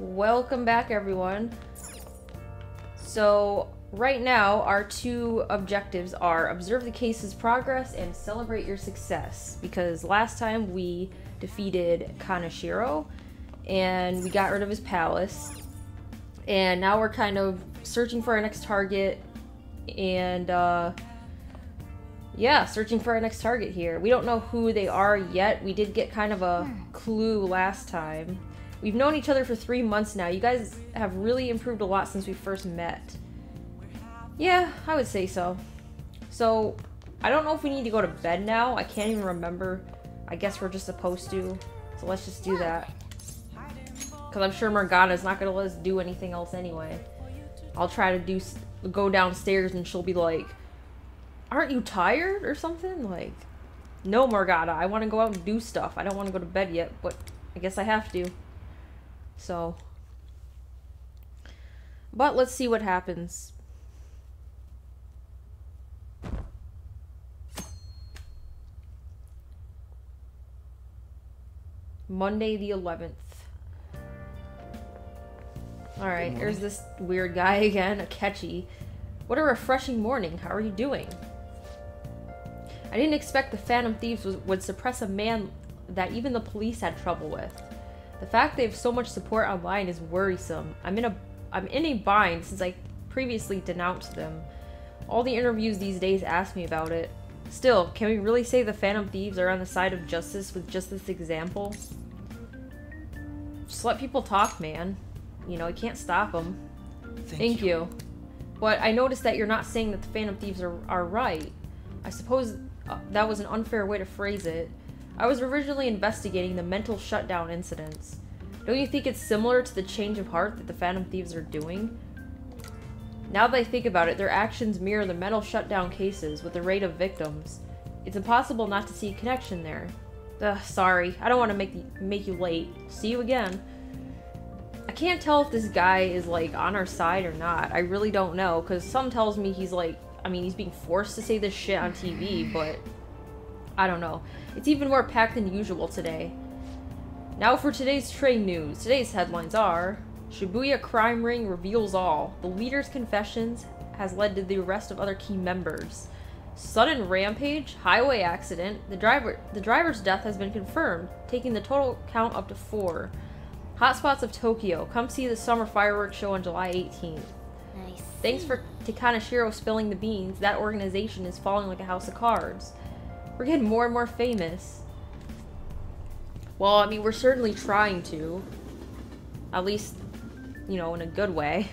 Welcome back, everyone. So, right now, our two objectives are observe the case's progress and celebrate your success. Because last time we defeated Kaneshiro and we got rid of his palace. And now we're kind of searching for our next target and, yeah, searching for our next target here. We don't know who they are yet. We did get kind of a clue last time. We've known each other for 3 months now. You guys have really improved a lot since we first met. Yeah, I would say so. So, I don't know if we need to go to bed now. I can't even remember. I guess we're just supposed to. So let's just do that. Because I'm sure Morgana's not going to let us do anything else anyway. I'll try to go downstairs and she'll be like, aren't you tired or something? Like, no, Morgana, I want to go out and do stuff. I don't want to go to bed yet, but I guess I have to. So, but let's see what happens. Monday the 11th. Alright, there's this weird guy again, Akechi. What a refreshing morning. How are you doing? I didn't expect the Phantom Thieves would suppress a man that even the police had trouble with. The fact they have so much support online is worrisome. I'm in a bind since I previously denounced them. All the interviews these days ask me about it. Still, can we really say the Phantom Thieves are on the side of justice with just this example? Just let people talk, man. You know, you can't stop them. Thank you. But I noticed that you're not saying that the Phantom Thieves are right. I suppose that was an unfair way to phrase it. I was originally investigating the mental shutdown incidents. Don't you think it's similar to the change of heart that the Phantom Thieves are doing? Now that I think about it, their actions mirror the mental shutdown cases with the rate of victims. It's impossible not to see a connection there. Sorry, I don't want to make you late. See you again. I can't tell if this guy is, like, on our side or not. I really don't know, because some tells me he's, like, I mean, he's being forced to say this shit on TV, but I don't know. It's even more packed than usual today. Now for today's train news. Today's headlines are: Shibuya crime ring reveals all. The leader's confessions has led to the arrest of other key members. Sudden rampage, highway accident. The driver's death has been confirmed, taking the total count up to 4. Hotspots of Tokyo. Come see the summer fireworks show on July 18th. Nice. Thanks for Kaneshiro spilling the beans. That organization is falling like a house of cards. We're getting more and more famous. Well, I mean, we're certainly trying to. At least, you know, in a good way.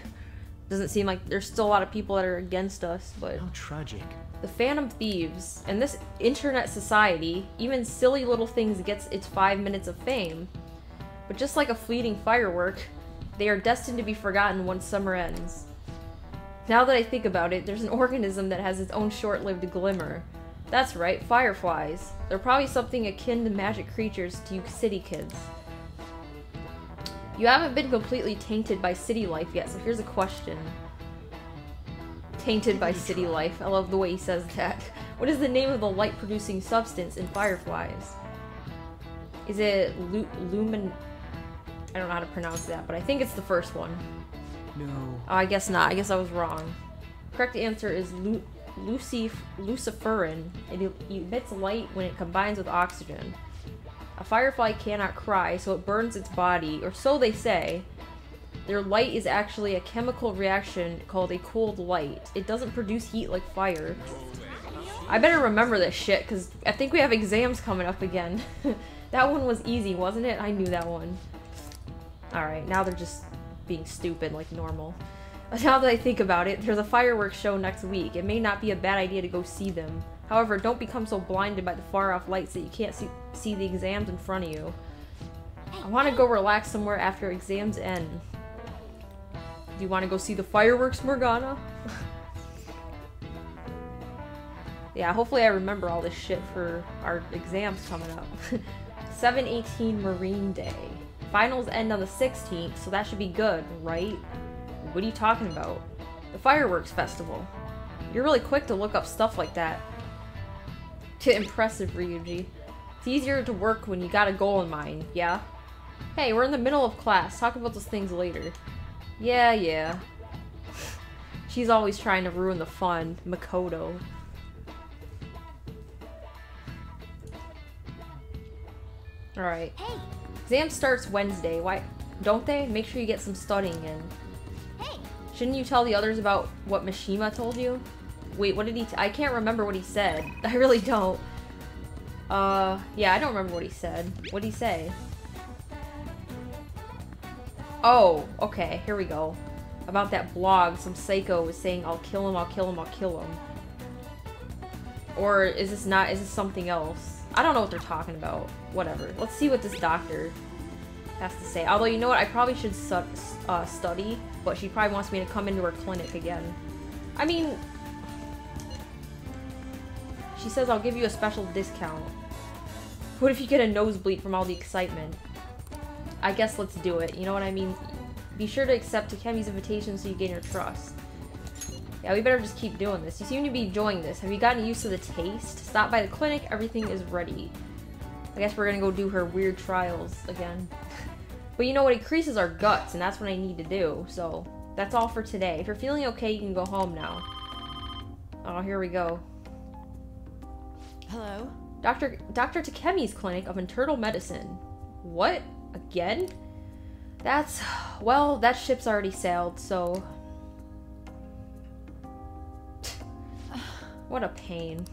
Doesn't seem like there's still a lot of people that are against us, but... How tragic. The Phantom Thieves, in this internet society, even silly little things gets its 5 minutes of fame. But just like a fleeting firework, they are destined to be forgotten once summer ends. Now that I think about it, there's an organism that has its own short-lived glimmer. That's right, fireflies. They're probably something akin to magic creatures to you city kids. You haven't been completely tainted by city life yet, so here's a question. Tainted by city life. I love the way he says that. What is the name of the light-producing substance in fireflies? Is it lumen... I don't know how to pronounce that, but I think it's the first one. No. Oh, I guess not. I guess I was wrong. Correct answer is luciferin. It emits light when it combines with oxygen. A firefly cannot cry, so it burns its body, or so they say. Their light is actually a chemical reaction called a cold light. It doesn't produce heat like fire. I better remember this shit, because I think we have exams coming up again. That one was easy, wasn't it? I knew that one. Alright, now they're just being stupid like normal. Now that I think about it, there's a fireworks show next week. It may not be a bad idea to go see them. However, don't become so blinded by the far-off lights that you can't see the exams in front of you. I want to go relax somewhere after exams end. Do you want to go see the fireworks, Morgana? Yeah, hopefully I remember all this shit for our exams coming up. 7/18 Marine Day. Finals end on the 16th, so that should be good, right? What are you talking about? The fireworks festival. You're really quick to look up stuff like that. Impressive, Ryuji. It's easier to work when you got a goal in mind, yeah? Hey, we're in the middle of class. Talk about those things later. Yeah, yeah. She's always trying to ruin the fun. Makoto. Alright. Hey. Exam starts Wednesday. Why don't they? Make sure you get some studying in. Hey. Shouldn't you tell the others about what Mishima told you? Wait, what did he I can't remember what he said. I really don't. Yeah, I don't remember what he said. What did he say? Oh, okay, here we go. About that blog, some psycho was saying, I'll kill him, I'll kill him, I'll kill him. Or is this something else? I don't know what they're talking about. Whatever. Let's see what this doctor has to say. Although, you know what? I probably should study, but she probably wants me to come into her clinic again. I mean, she says I'll give you a special discount. What if you get a nosebleed from all the excitement? I guess let's do it. You know what I mean? Be sure to accept Takemi's invitation so you gain her trust. Yeah, we better just keep doing this. You seem to be enjoying this. Have you gotten used to the taste? Stop by the clinic. Everything is ready. I guess we're gonna go do her weird trials again. But you know what? It increases our guts, and that's what I need to do. So, that's all for today. If you're feeling okay, you can go home now. Oh, here we go. Hello? Dr. Takemi's clinic of internal medicine. What? Again? That's... well, that ship's already sailed, so... What a pain.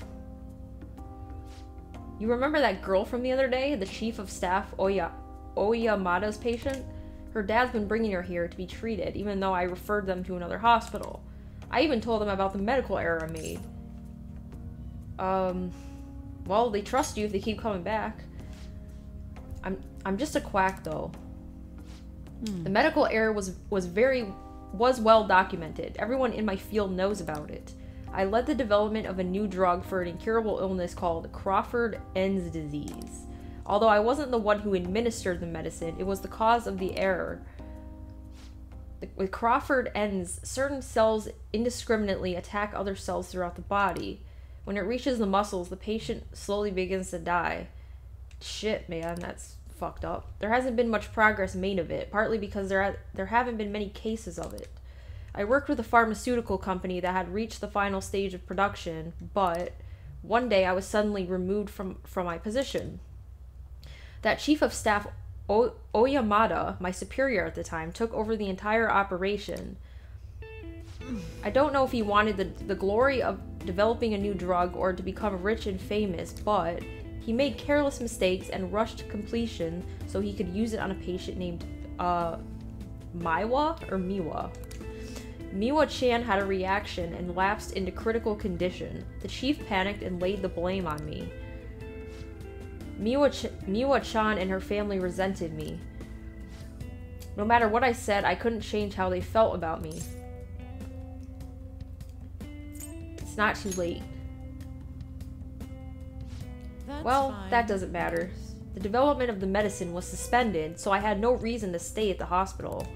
You remember that girl from the other day? The chief of staff, Oyamada's patient? Her dad's been bringing her here to be treated, even though I referred them to another hospital. I even told them about the medical error I made. Well, they trust you if they keep coming back. I'm just a quack, though. The medical error was well documented. Everyone in my field knows about it. I led the development of a new drug for an incurable illness called Crawford-Enz disease. Although I wasn't the one who administered the medicine, it was the cause of the error. With Crawford-Enz, certain cells indiscriminately attack other cells throughout the body. When it reaches the muscles, the patient slowly begins to die. Shit, man, that's fucked up. There hasn't been much progress made of it, partly because there haven't been many cases of it. I worked with a pharmaceutical company that had reached the final stage of production, but one day I was suddenly removed from my position. That chief of staff, Oyamada, my superior at the time, took over the entire operation. I don't know if he wanted the glory of developing a new drug or to become rich and famous, but he made careless mistakes and rushed to completion so he could use it on a patient named Miwa or Miwa. Miwa-chan had a reaction and lapsed into critical condition. The chief panicked and laid the blame on me. Miwa-chan and her family resented me. No matter what I said, I couldn't change how they felt about me. It's not too late. Well, that doesn't matter. The development of the medicine was suspended, so I had no reason to stay at the hospital.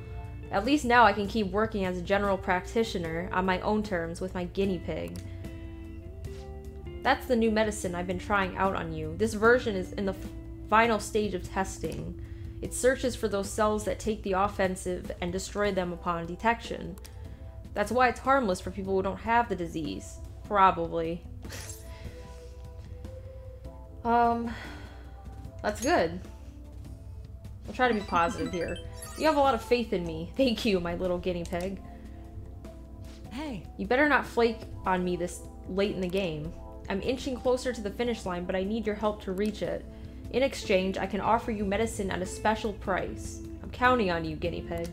At least now I can keep working as a general practitioner on my own terms with my guinea pig. That's the new medicine I've been trying out on you. This version is in the final stage of testing. It searches for those cells that take the offensive and destroy them upon detection. That's why it's harmless for people who don't have the disease. Probably. That's good. I'll try to be positive here. You have a lot of faith in me. Thank you, my little guinea pig. Hey. You better not flake on me this late in the game. I'm inching closer to the finish line, but I need your help to reach it. In exchange, I can offer you medicine at a special price. I'm counting on you, guinea pig.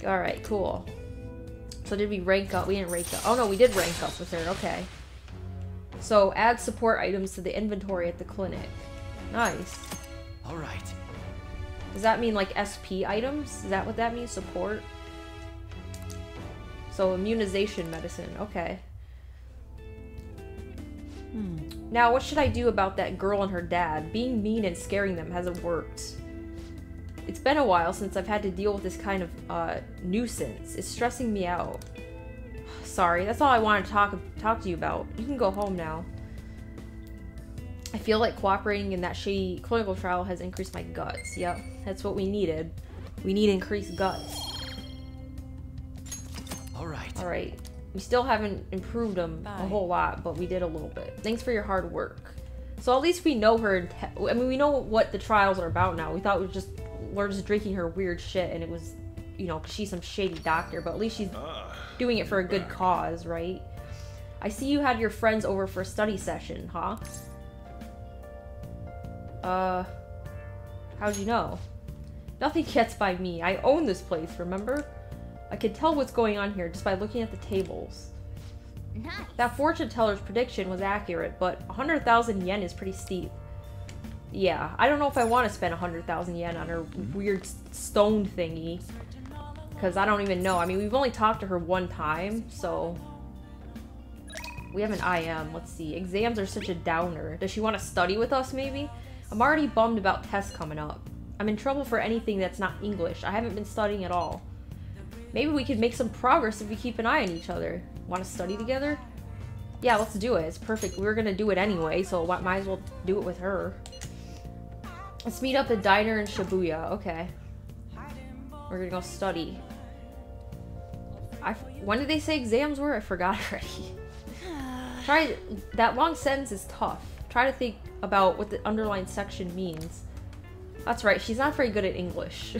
Alright, cool. So did we rank up? We didn't rank up. Oh no, we did rank up with her. Okay. So add support items to the inventory at the clinic. Nice. Alright. Does that mean like SP items? Is that what that means? Support? So immunization medicine. Okay. Now, what should I do about that girl and her dad? Being mean and scaring them hasn't worked. It's been a while since I've had to deal with this kind of nuisance. It's stressing me out. Sorry, that's all I wanted to talk to you about. You can go home now. I feel like cooperating in that shady clinical trial has increased my guts. Yep, that's what we needed. We need increased guts. Alright. We still haven't improved them a whole lot, but we did a little bit. Thanks for your hard work. So at least we know her. I mean, we know what the trials are about now. We thought we're just drinking her weird shit, and it was, you know, she's some shady doctor. But at least she's doing it for a good cause, right? I see you had your friends over for a study session, huh? How'd you know? Nothing gets by me. I own this place, remember? I can tell what's going on here just by looking at the tables. Nice. That fortune teller's prediction was accurate, but 100,000 yen is pretty steep. Yeah, I don't know if I want to spend 100,000 yen on her weird stone thingy. Because I don't even know. I mean, we've only talked to her one time, so... We have an IM. Let's see. Exams are such a downer. Does she want to study with us, maybe? I'm already bummed about tests coming up. I'm in trouble for anything that's not English. I haven't been studying at all. Maybe we could make some progress if we keep an eye on each other. Want to study together? Yeah, let's do it. It's perfect. We were going to do it anyway, so might as well do it with her. Let's meet up at diner in Shibuya. Okay. We're going to go study. When did they say exams were? I forgot already. That long sentence is tough. Try to think about what the underlined section means. That's right, she's not very good at English.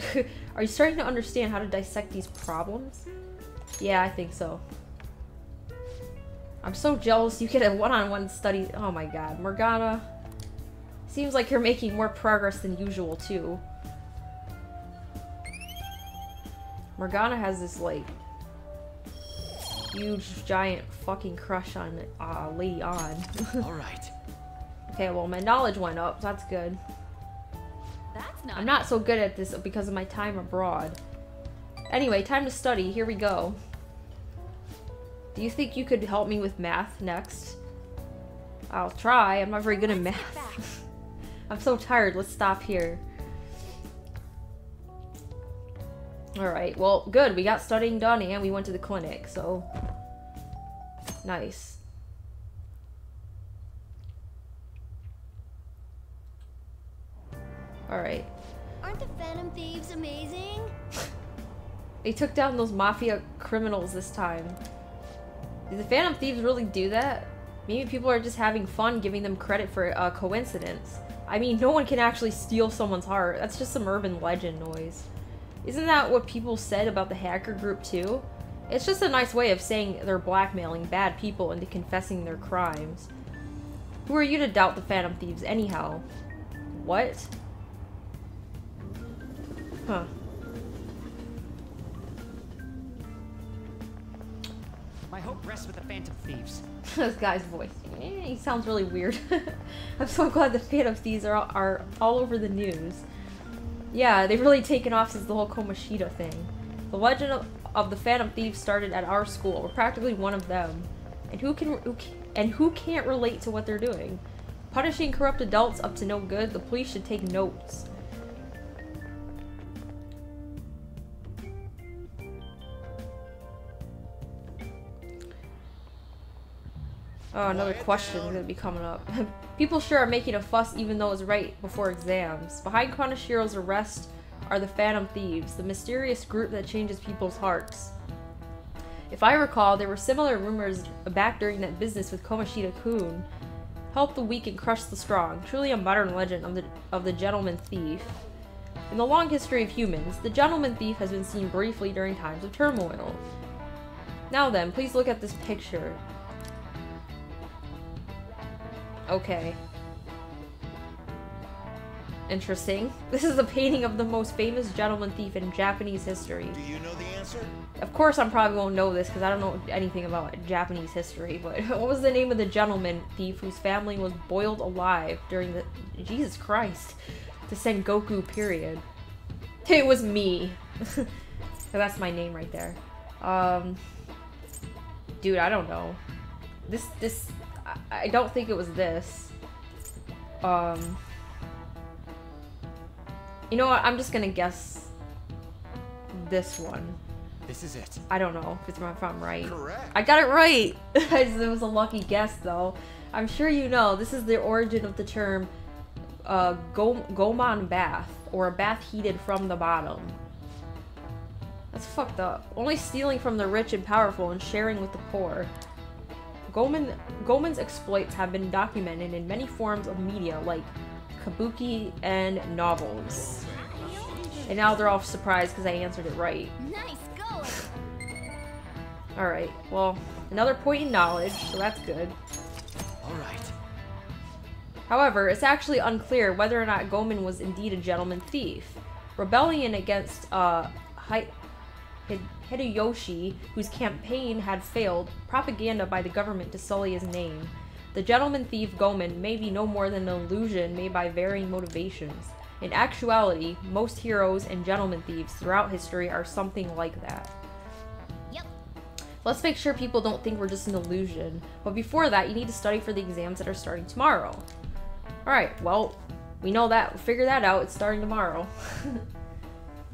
Are you starting to understand how to dissect these problems? Yeah, I think so. I'm so jealous you get a one-on-one study. Oh my god, Morgana. Seems like you're making more progress than usual, too. Morgana has this, like, huge, giant fucking crush on Lady On. Alright. Okay, well, my knowledge went up, so that's good. I'm not so good at this because of my time abroad. Anyway, time to study. Here we go. Do you think you could help me with math next? I'll try. I'm not very good at math. I'm so tired. Let's stop here. Alright, well, good. We got studying done and we went to the clinic, so... Nice. Alright. Aren't the Phantom Thieves amazing? They took down those mafia criminals this time. Did the Phantom Thieves really do that? Maybe people are just having fun giving them credit for a coincidence. I mean, no one can actually steal someone's heart. That's just some urban legend noise. Isn't that what people said about the hacker group too? It's just a nice way of saying they're blackmailing bad people into confessing their crimes. Who are you to doubt the Phantom Thieves anyhow? What? Huh. My hope rests with the Phantom Thieves. This guy's voice. He sounds really weird. I'm so glad the Phantom Thieves are all over the news. Yeah, they've really taken off since the whole Komashita thing. The legend of the Phantom Thieves started at our school. We're practically one of them. And who can't relate to what they're doing? Punishing corrupt adults up to no good. The police should take notes. Oh, another question is gonna be coming up. People sure are making a fuss even though it's right before exams. Behind Kanashiro's arrest are the Phantom Thieves, the mysterious group that changes people's hearts. If I recall, there were similar rumors back during that business with Komashita-kun. Help the weak and crush the strong. Truly a modern legend of the gentleman thief. In the long history of humans, the gentleman thief has been seen briefly during times of turmoil. Now then, please look at this picture. Okay. Interesting. This is a painting of the most famous gentleman thief in Japanese history. Do you know the answer? Of course I probably won't know this because I don't know anything about Japanese history, but what was the name of the gentleman thief whose family was boiled alive during the... Jesus Christ. The Sengoku period. It was me. So that's my name right there. Dude, I don't know. I don't think it was this. You know what? I'm just gonna guess this one. This is it. I don't know if I'm right. Correct. I got it right! It was a lucky guess, though. I'm sure you know, this is the origin of the term Goman bath, or a bath heated from the bottom. That's fucked up. Only stealing from the rich and powerful and sharing with the poor. Goman's exploits have been documented in many forms of media like kabuki and novels. And now they're all surprised because I answered it right. Nice going. Alright, well, another point in knowledge, so that's good. Alright. However, it's actually unclear whether or not Goman was indeed a gentleman thief. Rebellion against Hideyoshi, whose campaign had failed, propaganda by the government to sully his name. The gentleman thief Goman may be no more than an illusion made by varying motivations. In actuality, most heroes and gentleman thieves throughout history are something like that. Yep. Let's make sure people don't think we're just an illusion. But before that, you need to study for the exams that are starting tomorrow. Alright, well, we know that. We'll figure that out. It's starting tomorrow.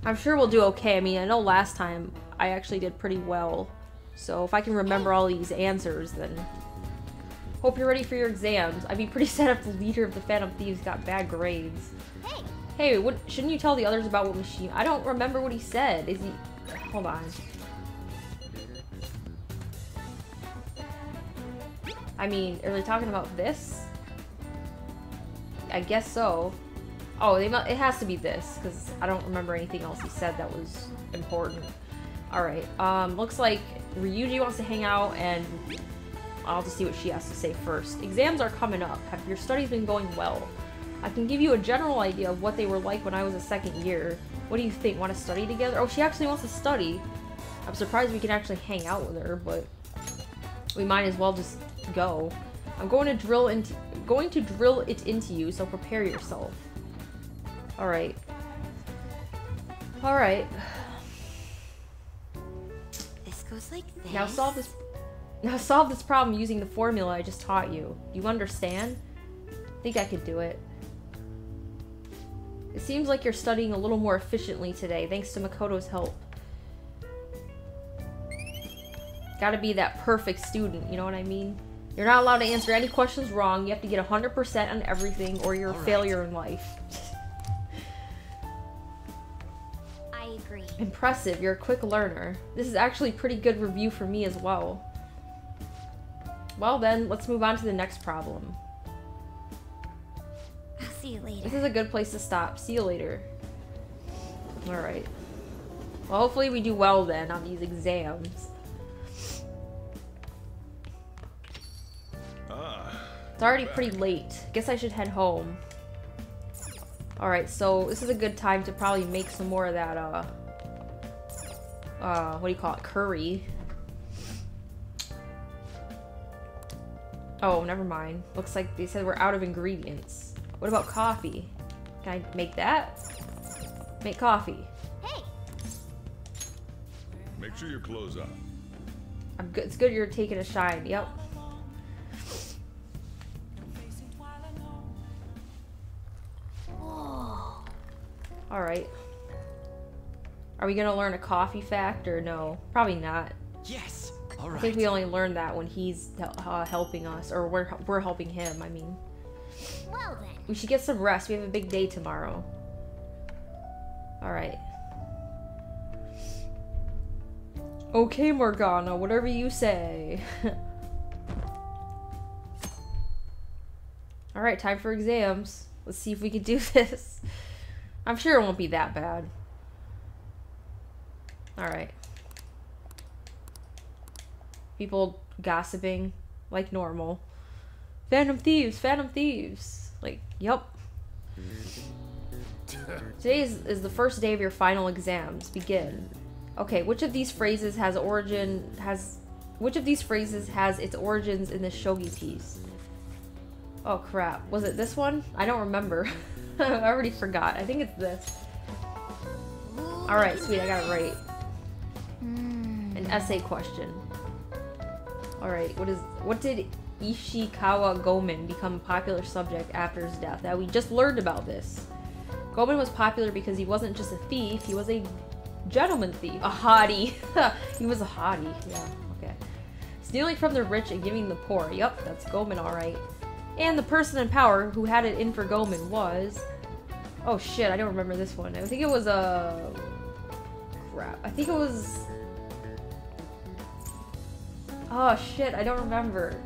I'm sure we'll do okay. I mean, I know last time I actually did pretty well. So if I can remember all these answers, then... Hope you're ready for your exams. I'd be pretty sad if the leader of the Phantom Thieves got bad grades. Hey, shouldn't you tell the others about what machine... I don't remember what he said. Is he... Hold on. I mean, are they talking about this? I guess so. Oh, it has to be this, because I don't remember anything else he said that was important. Alright, looks like Ryuji wants to hang out, and I'll have to see what she has to say first. Exams are coming up. Have your studies been going well? I can give you a general idea of what they were like when I was a second year. What do you think? Want to study together? Oh, she actually wants to study. I'm surprised we can actually hang out with her, but we might as well just go. I'm going to drill it into you, so prepare yourself. Alright. Alright. This goes like this. Now solve this problem using the formula I just taught you. You understand? I think I could do it. It seems like you're studying a little more efficiently today, thanks to Makoto's help. Gotta be that perfect student, you know what I mean? You're not allowed to answer any questions wrong. You have to get 100% on everything, or you're a failure in life. I agree. Impressive, you're a quick learner. This is actually a pretty good review for me as well. Well then, let's move on to the next problem. I'll see you later. This is a good place to stop. See you later. Alright. Well, hopefully we do well then on these exams. It's already pretty late. Guess I should head home. Alright, so this is a good time to probably make some more of that, what do you call it? Curry. Oh, never mind. Looks like they said we're out of ingredients. What about coffee? Can I make that? Make coffee. Hey! Make sure your clothes up. I'm good. It's good you're taking a shine. Yep. Alright. Are we gonna learn a coffee fact or no? Probably not. Yes. All right. I think we only learned that when he's helping us, or we're helping him, I mean. Well then. We should get some rest. We have a big day tomorrow. Alright. Okay, Morgana, whatever you say. Alright, time for exams. Let's see if we can do this. I'm sure it won't be that bad. Alright. People gossiping like normal. Phantom thieves, phantom thieves. Like, yup. Today is the first day of your final exams. Begin. Okay, which of these phrases has its origins in this shogi piece? Oh crap. Was it this one? I don't remember. I already forgot. I think it's this. Alright, sweet, I got it right. An essay question. Alright, what did Ishikawa Gomen become a popular subject after his death? Now, we just learned about this. Gomen was popular because he wasn't just a thief, he was a gentleman thief. A hottie. He was a hottie, yeah, okay. Stealing from the rich and giving the poor. Yup, that's Gomen, alright. And the person in power who had it in for Gomen was... Oh shit, I don't remember this one. I think it was crap. I think it was... Oh shit, I don't remember.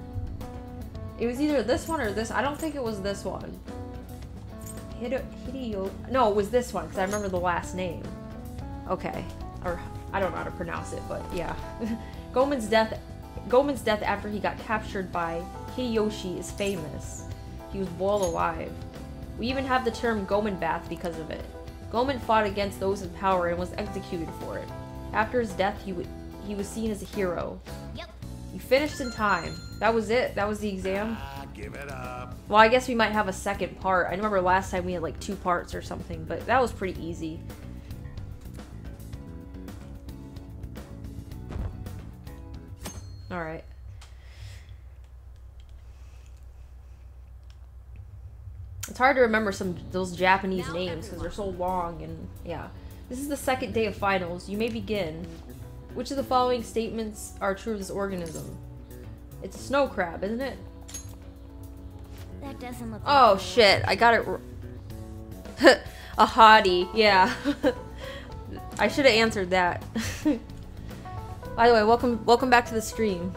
It was either this one or this. I don't think it was this one. Hideo... No, it was this one, because I remember the last name. Okay. Or, I don't know how to pronounce it, but yeah. Gomen's death after he got captured by Hideyoshi is famous. He was boiled alive. We even have the term Gomen Bath because of it. Gomen fought against those in power and was executed for it. After his death, he was seen as a hero. Yep. You finished in time. That was it? That was the exam? Give it up. Well, I guess we might have a second part. I remember last time we had like 2 parts or something, but that was pretty easy. Alright. It's hard to remember those Japanese names because they're so long and yeah. This is the second day of finals. You may begin. Which of the following statements are true of this organism? It's a snow crab, isn't it? That doesn't look Oh like shit, I got it a hottie, yeah. I should have answered that. By the way, welcome back to the stream.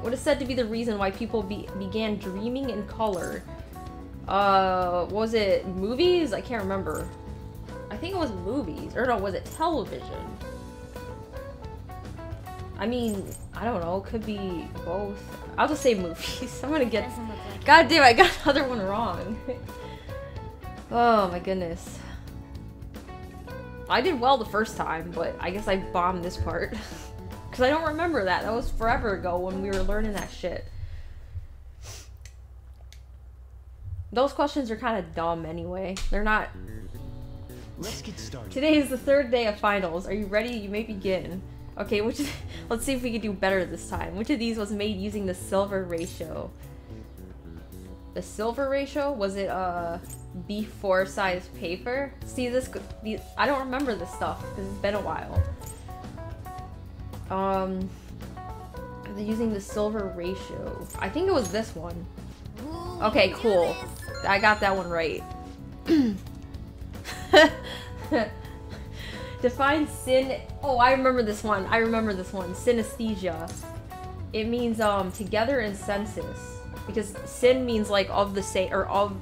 What is said to be the reason why people began dreaming in color? Was it movies? I can't remember. I think it was movies. Or no, was it television? I mean, I don't know. Could be both. I'll just say movies. I'm gonna get... Doesn't look like God damn, I got another one wrong. Oh my goodness. I did well the first time, but I guess I bombed this part. Because I don't remember that. That was forever ago when we were learning that shit. Those questions are kind of dumb anyway. They're not... Let's get started. Today is the 3rd day of finals. Are you ready? You may begin. Okay, let's see if we can do better this time. Which of these was made using the silver ratio? The silver ratio? Was it B4 size paper? See I don't remember this stuff because it's been a while. They're using the silver ratio. I think it was this one. Ooh, Okay, we can do cool. this. I got that one right. Define sin. Oh, I remember this one. Synesthesia. It means together in senses. Because sin means like of the same or of.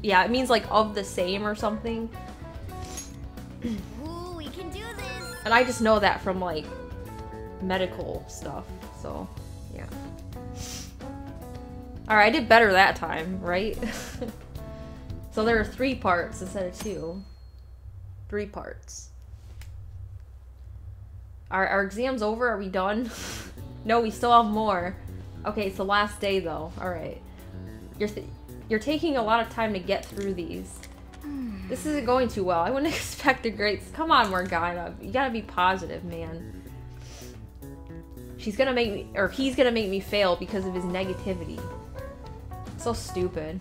Yeah, it means like of the same or something. Ooh, we can do this. And I just know that from like medical stuff. So, yeah. Alright, I did better that time, right? So there are 3 parts instead of 2. 3 parts. Our exam's over? Are we done? No, we still have more. Okay, it's the last day though. Alright. You're taking a lot of time to get through these. This isn't going too well. I wouldn't expect the grades. Come on, Morgana. You gotta be positive, man. She's gonna make me, or he's gonna make me fail because of his negativity. So stupid.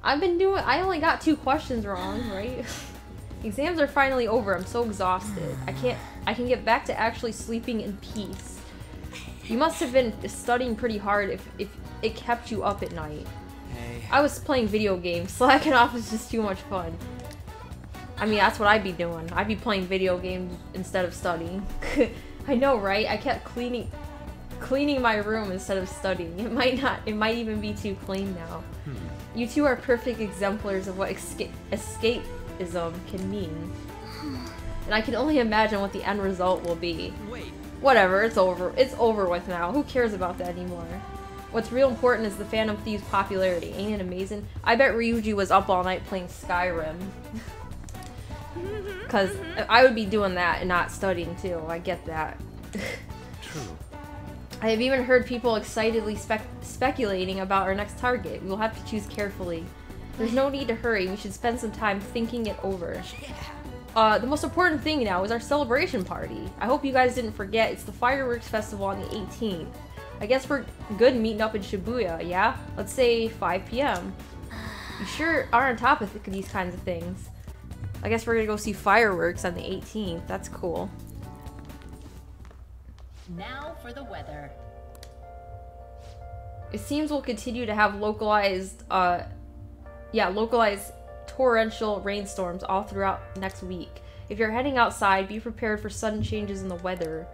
I only got 2 questions wrong, right? Exams are finally over. I'm so exhausted. I can get back to actually sleeping in peace. You must have been studying pretty hard if it kept you up at night. Hey. I was playing video games. Slacking off is just too much fun. I mean, that's what I'd be doing. I'd be playing video games instead of studying. I know, right? I kept cleaning my room instead of studying. It might even be too clean now. You two are perfect exemplars of what escapism can mean. And I can only imagine what the end result will be. Wait. Whatever, it's over. It's over with now. Who cares about that anymore? What's real important is the Phantom Thieves' popularity. Ain't it amazing? I bet Ryuji was up all night playing Skyrim. Because I would be doing that and not studying too. I get that. True. I have even heard people excitedly speculating about our next target. We will have to choose carefully. There's no need to hurry. We should spend some time thinking it over. The most important thing now is our celebration party. I hope you guys didn't forget. It's the fireworks festival on the 18th. I guess we're good meeting up in Shibuya, yeah? Let's say 5 p.m. You sure are on top of these kinds of things. I guess we're gonna go see fireworks on the 18th. That's cool. Now for the weather. It seems we'll continue to have localized torrential rainstorms all throughout next week. If you're heading outside, be prepared for sudden changes in the weather.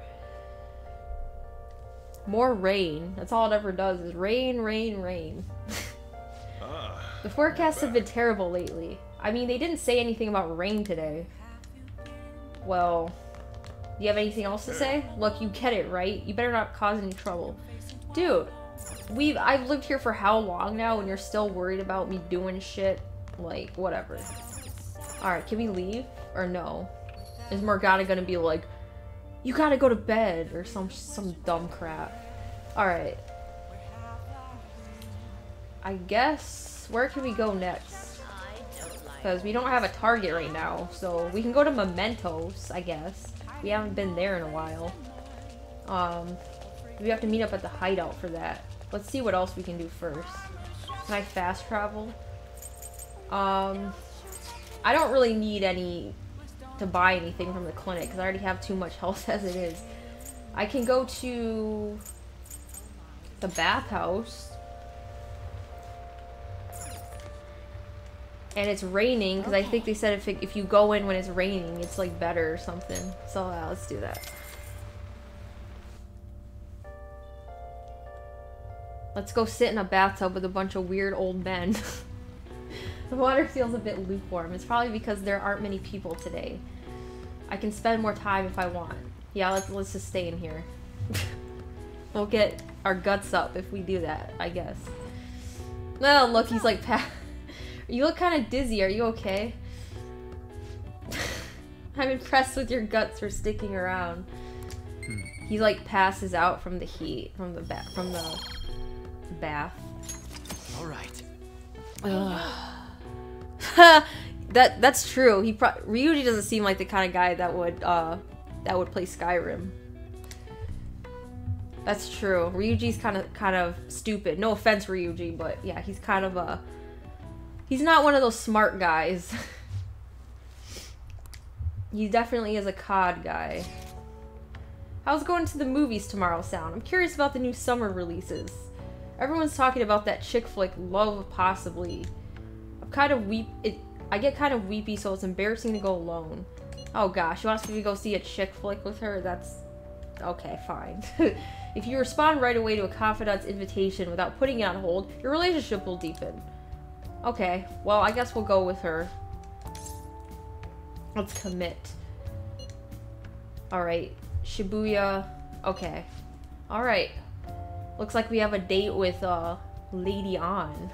More rain. That's all it ever does is rain, rain, rain. The forecasts have been terrible lately. I mean, they didn't say anything about rain today. Well, do you have anything else to say? Look, you get it, right? You better not cause any trouble. Dude, I've lived here for how long now and you're still worried about me doing shit? Like, whatever. Alright, can we leave? Or no? Is Morgana gonna be like, you gotta go to bed, or some dumb crap? Alright. I guess, where can we go next? Because we don't have a target right now, so we can go to Mementos, I guess. We haven't been there in a while. We have to meet up at the hideout for that. Let's see what else we can do first. Can I fast travel? I don't really need to buy anything from the clinic because I already have too much health as it is. I can go to the bathhouse. And it's raining because I think they said if you go in when it's raining, it's like better or something. So let's do that. Let's go sit in a bathtub with a bunch of weird old men. The water feels a bit lukewarm. It's probably because there aren't many people today. I can spend more time if I want. Yeah, let's just stay in here. We'll get our guts up if we do that, I guess. Oh, look, he's like, you look kind of dizzy. Are you okay? I'm impressed with your guts for sticking around. He like passes out from the heat, from the bath. All right. That's true. Ryuji doesn't seem like the kind of guy that would play Skyrim. That's true. Ryuji's kind of stupid. No offense, Ryuji, but yeah, he's kind of he's not one of those smart guys. He definitely is a COD guy. How's going to the movies tomorrow sound? I'm curious about the new summer releases. Everyone's talking about that chick flick, Love Possibly. I get kind of weepy, so it's embarrassing to go alone. Oh gosh, you want me to go see a chick flick with her? That's... okay, fine. If you respond right away to a confidante's invitation without putting it on hold, your relationship will deepen. Okay, well, I guess we'll go with her. Let's commit. Alright, Shibuya. Okay. Alright. Looks like we have a date with, Lady On.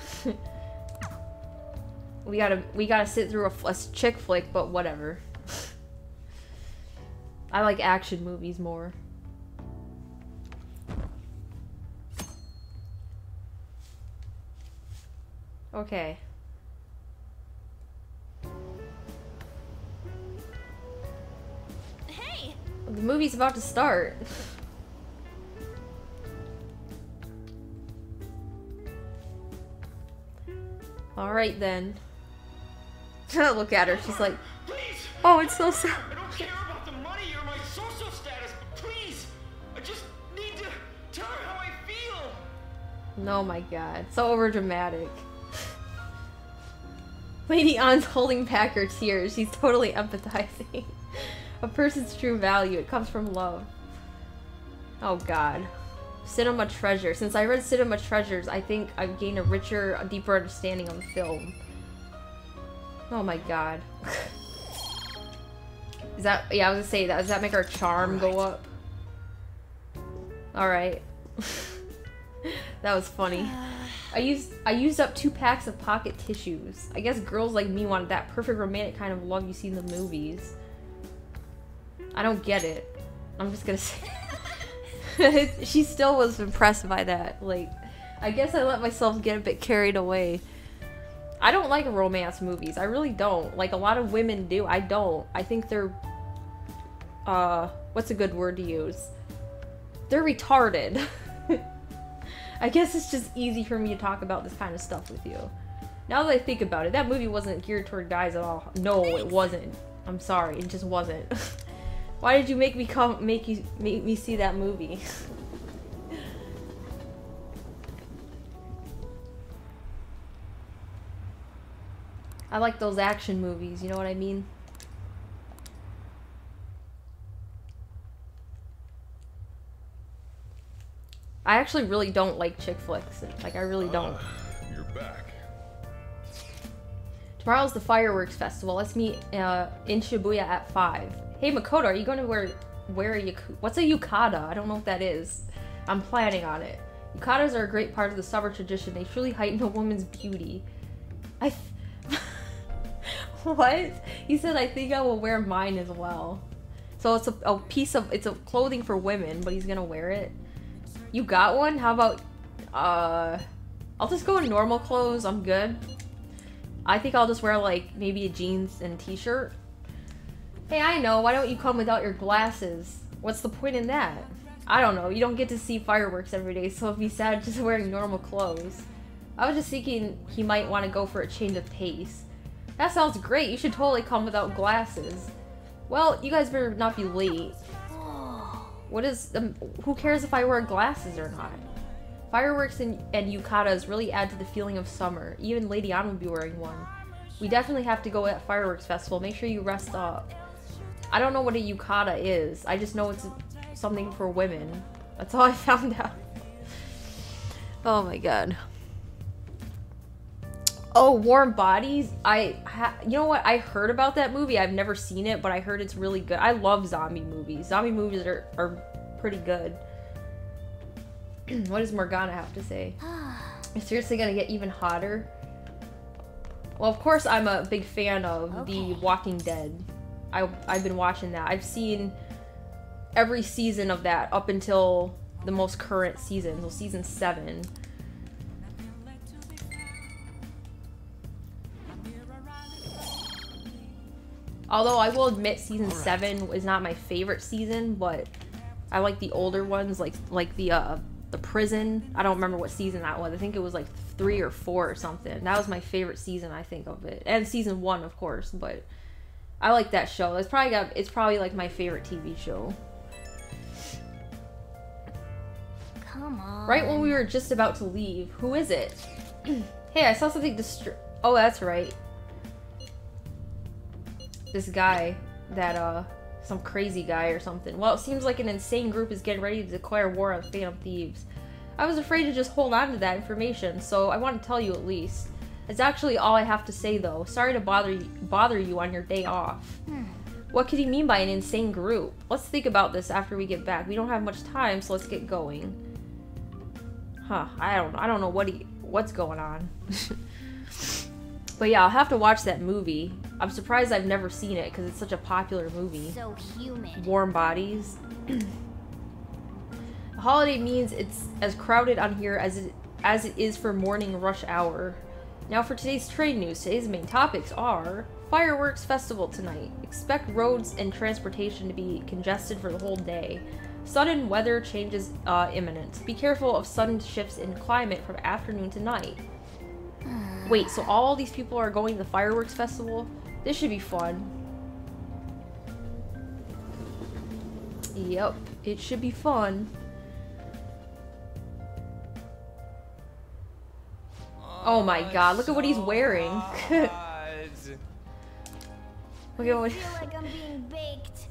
We gotta sit through a chick flick, but whatever. I like action movies more. Okay. Hey! The movie's about to start. Alright then. Look at her, she's like, Please! oh, it's so sad. I don't care about the money or my social status, but please! I just need to tell her how I feel! Oh my god, so overdramatic. Lady An's holding back her tears. She's totally empathizing. A person's true value, it comes from love. Oh god. Cinema Treasure. Since I read Cinema Treasures, I think I've gained a deeper understanding of the film. Oh my god. Is that... yeah, I was gonna say, does that make our charm go up? Alright. That was funny. I used up 2 packs of pocket tissues. I guess girls like me wanted that perfect romantic kind of love you see in the movies. I don't get it. I'm just gonna say... She still was impressed by that. Like, I guess I let myself get a bit carried away. I don't like romance movies. I really don't. Like, a lot of women do. I don't. I think they're... what's a good word to use? They're retarded. I guess it's just easy for me to talk about this kind of stuff with you. Now that I think about it, that movie wasn't geared toward guys at all. No, it wasn't. I'm sorry. It just wasn't. Why did you make me see that movie? I like those action movies, you know what I mean? I actually really don't like chick flicks. Like, I really don't. You're back. Tomorrow's the fireworks festival. Let's meet in Shibuya at 5. Hey Makoto, are you going to wear a what's a yukata? I don't know what that is. I'm planning on it. Yukatas are a great part of the summer tradition. They truly heighten a woman's beauty. What? He said, I think I will wear mine as well. So it's a piece of, it's a clothing for women, but he's gonna wear it. You got one? How about, I'll just go in normal clothes. I'm good. I think I'll just wear, like, maybe a jeans and t-shirt. Hey, I know. Why don't you come without your glasses? What's the point in that? I don't know. You don't get to see fireworks every day, so it'd be sad just wearing normal clothes. I was just thinking he might want to go for a change of pace. That sounds great. You should totally come without glasses. Well, you guys better not be late. What is, who cares if I wear glasses or not? Fireworks and yukatas really add to the feeling of summer. Even Lady Ann will be wearing one. We definitely have to go at fireworks festival. Make sure you rest up. I don't know what a yukata is. I just know it's something for women. That's all I found out. Oh my god. Oh, Warm Bodies. You know what? I heard about that movie. I've never seen it, but I heard it's really good. I love zombie movies. Zombie movies are pretty good. What does Morgana have to say? It's seriously gonna get even hotter? Well, of course I'm a big fan of The Walking Dead. I've been watching that. I've seen every season of that up until the most current season, so season 7. Although I will admit season 7 is not my favorite season, but I like the older ones, like the prison. I don't remember what season that was. I think it was like 3 or 4 or something. That was my favorite season, I think, of it. And season 1, of course, but I like that show. It's probably like my favorite TV show. Come on. Right when we were just about to leave. Who is it? Hey, I saw something oh, that's right. This guy that some crazy guy or something. Well, it seems like an insane group is getting ready to declare war on Phantom Thieves. I was afraid to just hold on to that information, so I want to tell you at least. It's actually all I have to say though. Sorry to bother you on your day off. What could he mean by an insane group? Let's think about this after we get back. We don't have much time, so let's get going. Huh, I don't know what's going on. But yeah, I'll have to watch that movie. I'm surprised I've never seen it because it's such a popular movie. So humid. Warm Bodies. The holiday means it's as crowded on here as it is for morning rush hour. Now for today's trade news. Today's main topics are fireworks festival tonight. Expect roads and transportation to be congested for the whole day. Sudden weather changes imminent. Be careful of sudden shifts in climate from afternoon to night. Wait, so all these people are going to the fireworks festival? This should be fun. Yep, it should be fun. Oh my god, look at what he's wearing. Look at what. I feel like I'm being baked.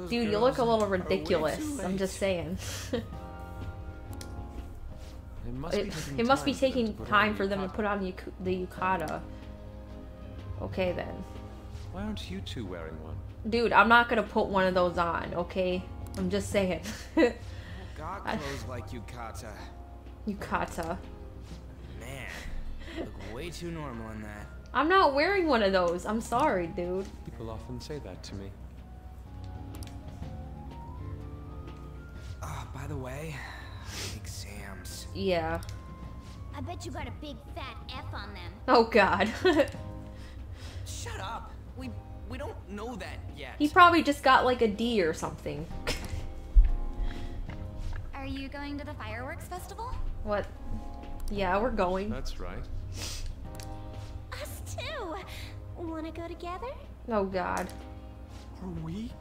Dude, you look a little ridiculous. I'm just saying. It must be taking time for them to put on the yukata. Okay then. Why aren't you two wearing one? Dude, I'm not gonna put one of those on, okay? I'm just saying. Got clothes like yukata. Yukata. Man, look way too normal in that. I'm not wearing one of those. I'm sorry, dude. People often say that to me. By the way, exams. Yeah. I bet you got a big fat F on them. Oh god. Shut up. We don't know that yet. He probably just got like a D or something. Are you going to the fireworks festival? What? Yeah, we're going. That's right. Us too. Wanna go together? Oh god. Are we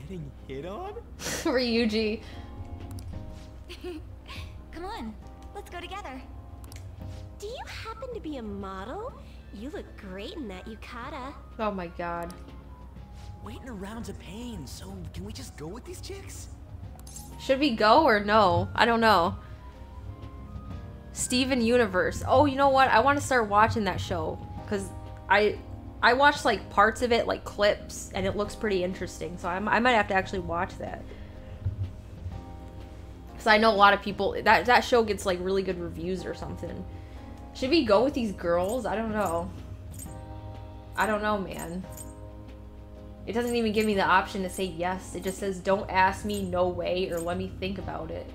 Getting hit on? Ryuji. Come on, let's go together. Do you happen to be a model? You look great in that yukata. Oh my god. Waiting around's a pain, so can we just go with these chicks? Should we go or no? I don't know. Steven Universe. Oh, you know what? I want to start watching that show. Because I watched like parts of it, like clips, and it looks pretty interesting. So I might have to actually watch that. Because I know a lot of people, that show gets like really good reviews or something. Should we go with these girls? I don't know. I don't know, man. It doesn't even give me the option to say yes. It just says, don't ask me, no way, or let me think about it.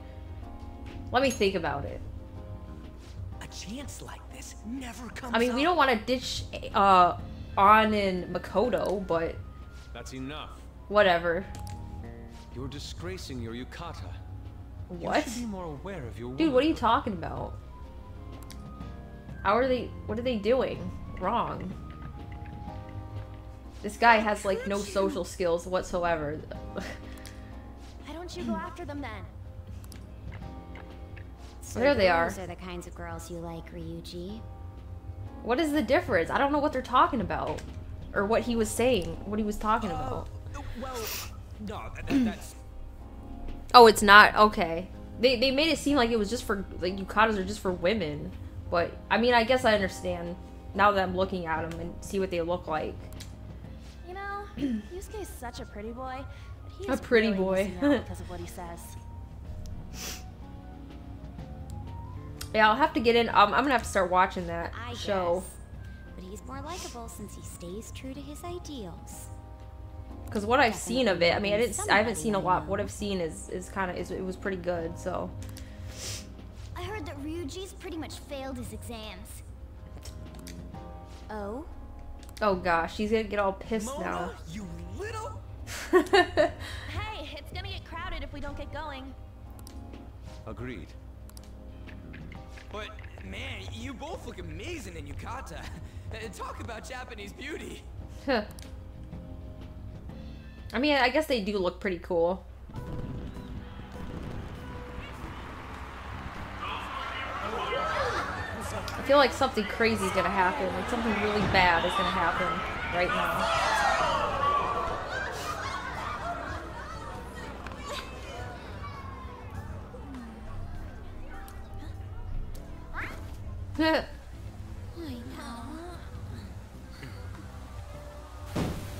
Let me think about it. A chance like this never comes I mean, we up. don't want to ditch On and Makoto, but That's enough. whatever. You're disgracing your yukata. What? You should be more aware of your Dude, what are you womanhood. talking about? What are they doing wrong? This guy has like no social skills whatsoever. Why don't you go after them then? So There they are. Those are the kinds of girls you like, Ryuji. What is the difference? I don't know what they're talking about. Or what he was saying. What he was talking about. Well, no, that's... Oh, it's not? Okay. They made it seem like it was just for, like, yukatas are just for women. But, I mean, I guess I understand now that I'm looking at them and see what they look like. You know, Yusuke is such a pretty boy. But he's A pretty really boy. missing out because of what he says. Yeah, I'll have to get in. I'm gonna have to start watching that I show. guess. But he's more likable since he stays true to his ideals. Because what I've seen of it, I mean, I haven't seen a lot. Somebody I What I've seen is kind of, it was pretty good, so. I heard that Ryuji's pretty much failed his exams. Oh? Oh gosh, she's gonna get all pissed Mona, now. you little... Hey, it's gonna get crowded if we don't get going. Agreed. But, man, you both look amazing in yukata. Talk about Japanese beauty. I mean, I guess they do look pretty cool. I feel like something crazy is gonna happen. Like something really bad is gonna happen right now.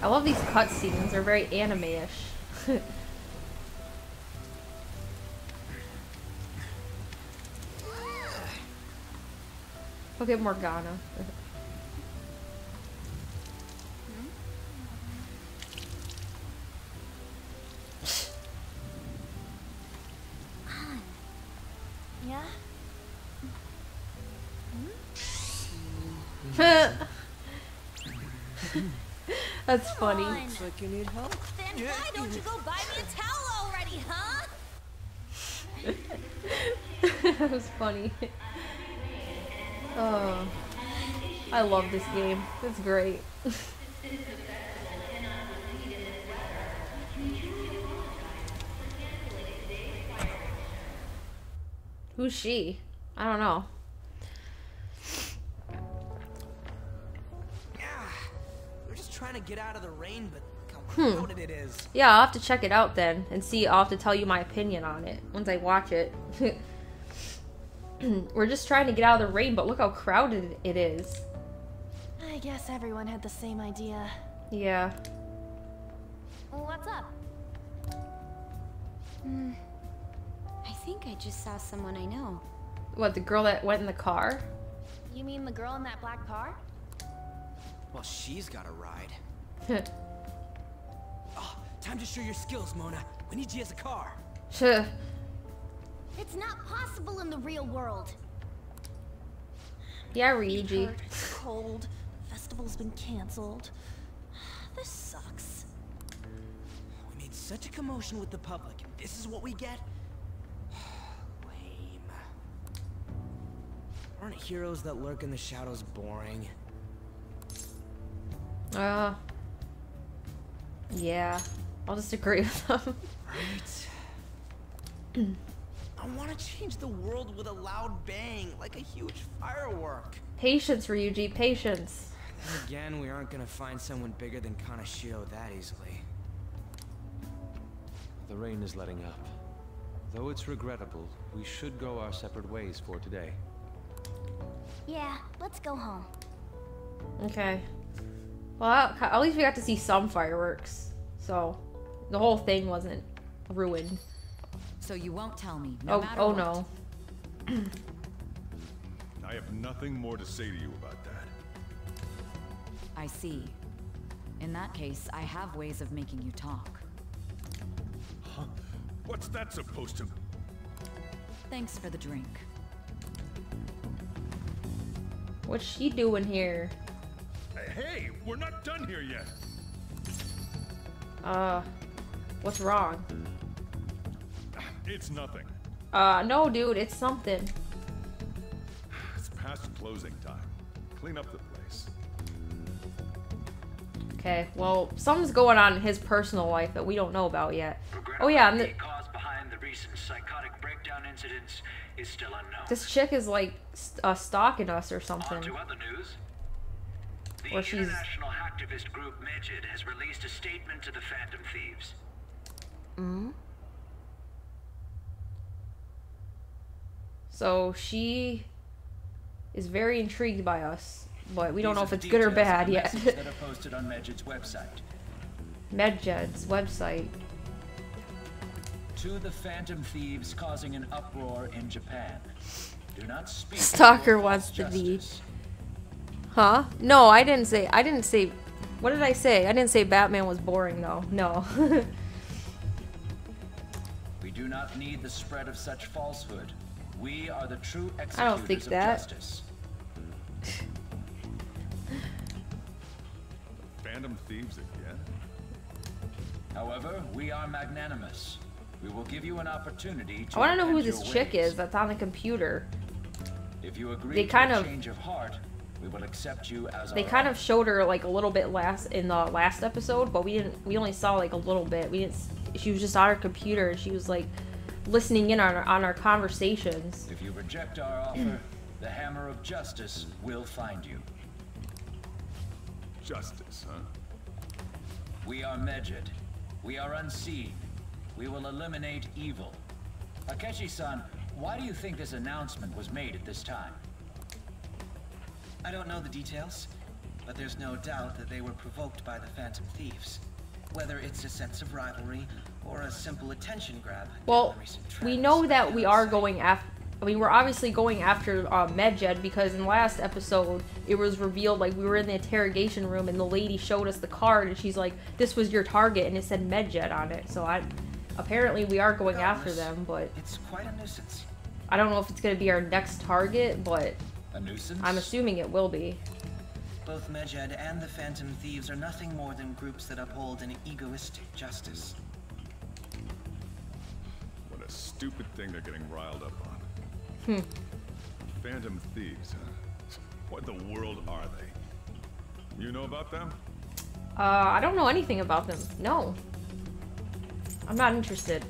I love these cutscenes. They're very anime-ish. Okay, Morgana. Yeah? That's funny. Looks like you need help. Then why don't you go buy me a towel already, huh? That was funny. Oh, I love this game. It's great. Who's she? I don't know. We're just trying to get out of the rain, but how crowded it is. Yeah, I'll have to check it out then and see. I'll have to tell you my opinion on it once I watch it. We're just trying to get out of the rain, but look how crowded it is. I guess everyone had the same idea. Yeah. What's up? I think I just saw someone I know. What, the girl that went in the car? You mean the girl in that black car? Well, she's got a ride. Oh, time to show your skills, Mona. We need you as a car. It's not possible in the real world. Yeah, It Ryuji. hurt, it's cold. Festival's been canceled. This sucks. We made such a commotion with the public, and this is what we get? Lame. Aren't heroes that lurk in the shadows boring? Yeah. I'll just agree with them. Right. I want to change the world with a loud bang, like a huge firework. Patience, Ryuji, patience. Then again, we aren't gonna find someone bigger than Kanashiro that easily. The rain is letting up. Though it's regrettable, we should go our separate ways for today. Yeah, let's go home. Okay. Well, at least we got to see some fireworks. So, the whole thing wasn't ruined. So you won't tell me, no matter oh what. no. I have nothing more to say to you about that. I see. In that case, I have ways of making you talk. Huh? What's that supposed to... Thanks for the drink. What's she doing here? Hey, we're not done here yet. What's wrong? It's nothing. No, dude, it's something. It's past closing time. Clean up the place. Okay, well, something's going on in his personal life that we don't know about yet. Oh yeah, and the cause behind the recent psychotic breakdown incidents is still unknown. this chick is like stalking us or something. On to other news. The Or she's... international hacktivist group Megid has released a statement to the Phantom Thieves. So she is very intrigued by us, but we don't know if it's good or bad yet. That are posted on Megid's website. Medjed's website. To the Phantom Thieves causing an uproar in Japan. Do not speak. Stalker wants to be. Huh? No, I didn't say. What did I say? I didn't say Batman was boring though. No. We do not need the spread of such falsehood. We are the true executors I don't think of that. justice. Phantom Thieves again? However, we are magnanimous. We will give you an opportunity to I want to know who amend this your chick ways. is that's on the computer. If you agree They to kind a of- change of heart, we will accept you as They our kind own. of showed her like a little bit in the last episode, but we only saw like a little bit. She was just on her computer and she was like listening in on our conversations. If you reject our offer, the hammer of justice will find you. Justice, huh? We are Megid. We are unseen. We will eliminate evil. Akechi-san, why do you think this announcement was made at this time? I don't know the details, but there's no doubt that they were provoked by the Phantom Thieves. Whether it's a sense of rivalry or a simple attention grab. Well, given the recent we trends, know that I we cannot are say. going after. I mean, we're obviously going after Medjed because in the last episode it was revealed like we were in the interrogation room and the lady showed us the card and she's like, "This was your target," and it said Medjed on it. So apparently we are going after them, but It's quite a nuisance. I don't know if it's gonna be our next target, but A nuisance? I'm assuming it will be. Both Megid and the Phantom Thieves are nothing more than groups that uphold an egoistic justice. What a stupid thing they're getting riled up on. Phantom Thieves, huh? What the world are they? You know about them? I don't know anything about them. No. I'm not interested.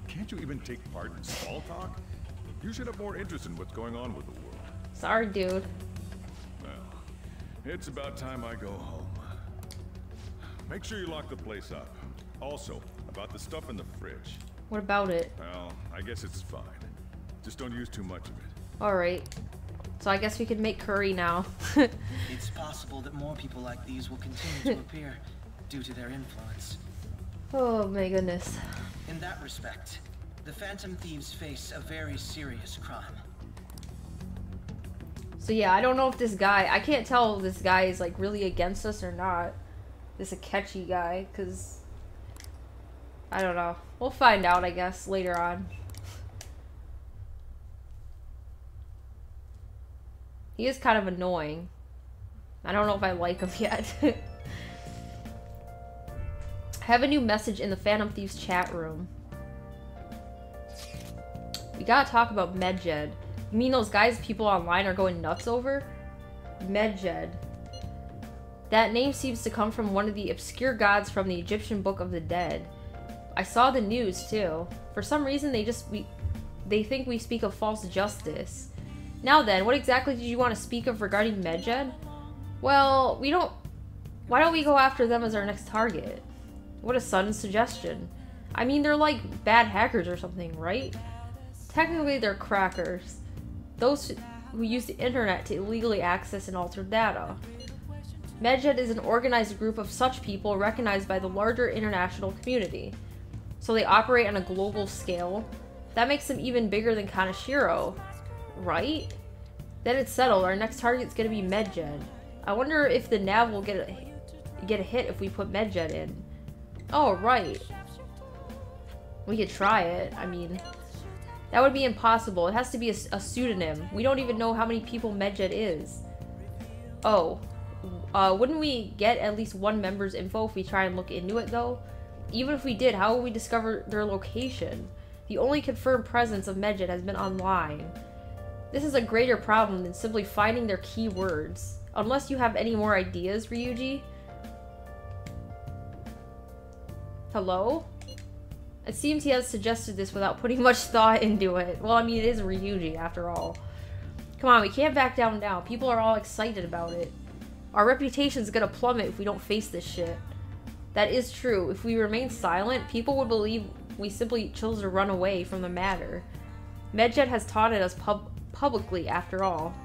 Can't you even take part in small talk? You should have more interest in what's going on with the world. Sorry, dude. Well, it's about time I go home. Make sure you lock the place up. Also, about the stuff in the fridge. What about it? Well, I guess it's fine. Just don't use too much of it. Alright. So I guess we can make curry now. It's possible that more people like these will continue to appear due to their influence. Oh my goodness. In that respect, the Phantom Thieves face a very serious crime. So yeah, I don't know if this guy, I can't tell if this guy is like really against us or not. This Akechi guy, because I don't know. We'll find out, I guess, later on. He is kind of annoying. I don't know if I like him yet. Have a new message in the Phantom Thieves chat room. We gotta talk about Medjed. You mean those guys people online are going nuts over? Medjed. That name seems to come from one of the obscure gods from the Egyptian Book of the Dead. I saw the news too. For some reason they think we speak of false justice. Now then, what exactly did you want to speak of regarding Medjed? Well, why don't we go after them as our next target? What a sudden suggestion. I mean, they're like bad hackers or something, right? Technically, they're crackers. Those who use the internet to illegally access and alter data. Medjed is an organized group of such people recognized by the larger international community. So they operate on a global scale. That makes them even bigger than Kaneshiro, right? Then it's settled. Our next target's gonna be Medjed. I wonder if the nav will get a hit if we put Medjed in. Oh, right. We could try it. I mean, that would be impossible. It has to be a pseudonym. We don't even know how many people Medjed is. Oh. Wouldn't we get at least one member's info if we try and look into it, though? Even if we did, how will we discover their location? The only confirmed presence of Medjed has been online. This is a greater problem than simply finding their keywords. Unless you have any more ideas, Ryuji? Hello? It seems he has suggested this without putting much thought into it. Well, I mean, it is Ryuji, after all. Come on, we can't back down now. People are all excited about it. Our reputation's gonna plummet if we don't face this shit. That is true. If we remain silent, people would believe we simply chose to run away from the matter. Medjed has taunted us publicly, after all.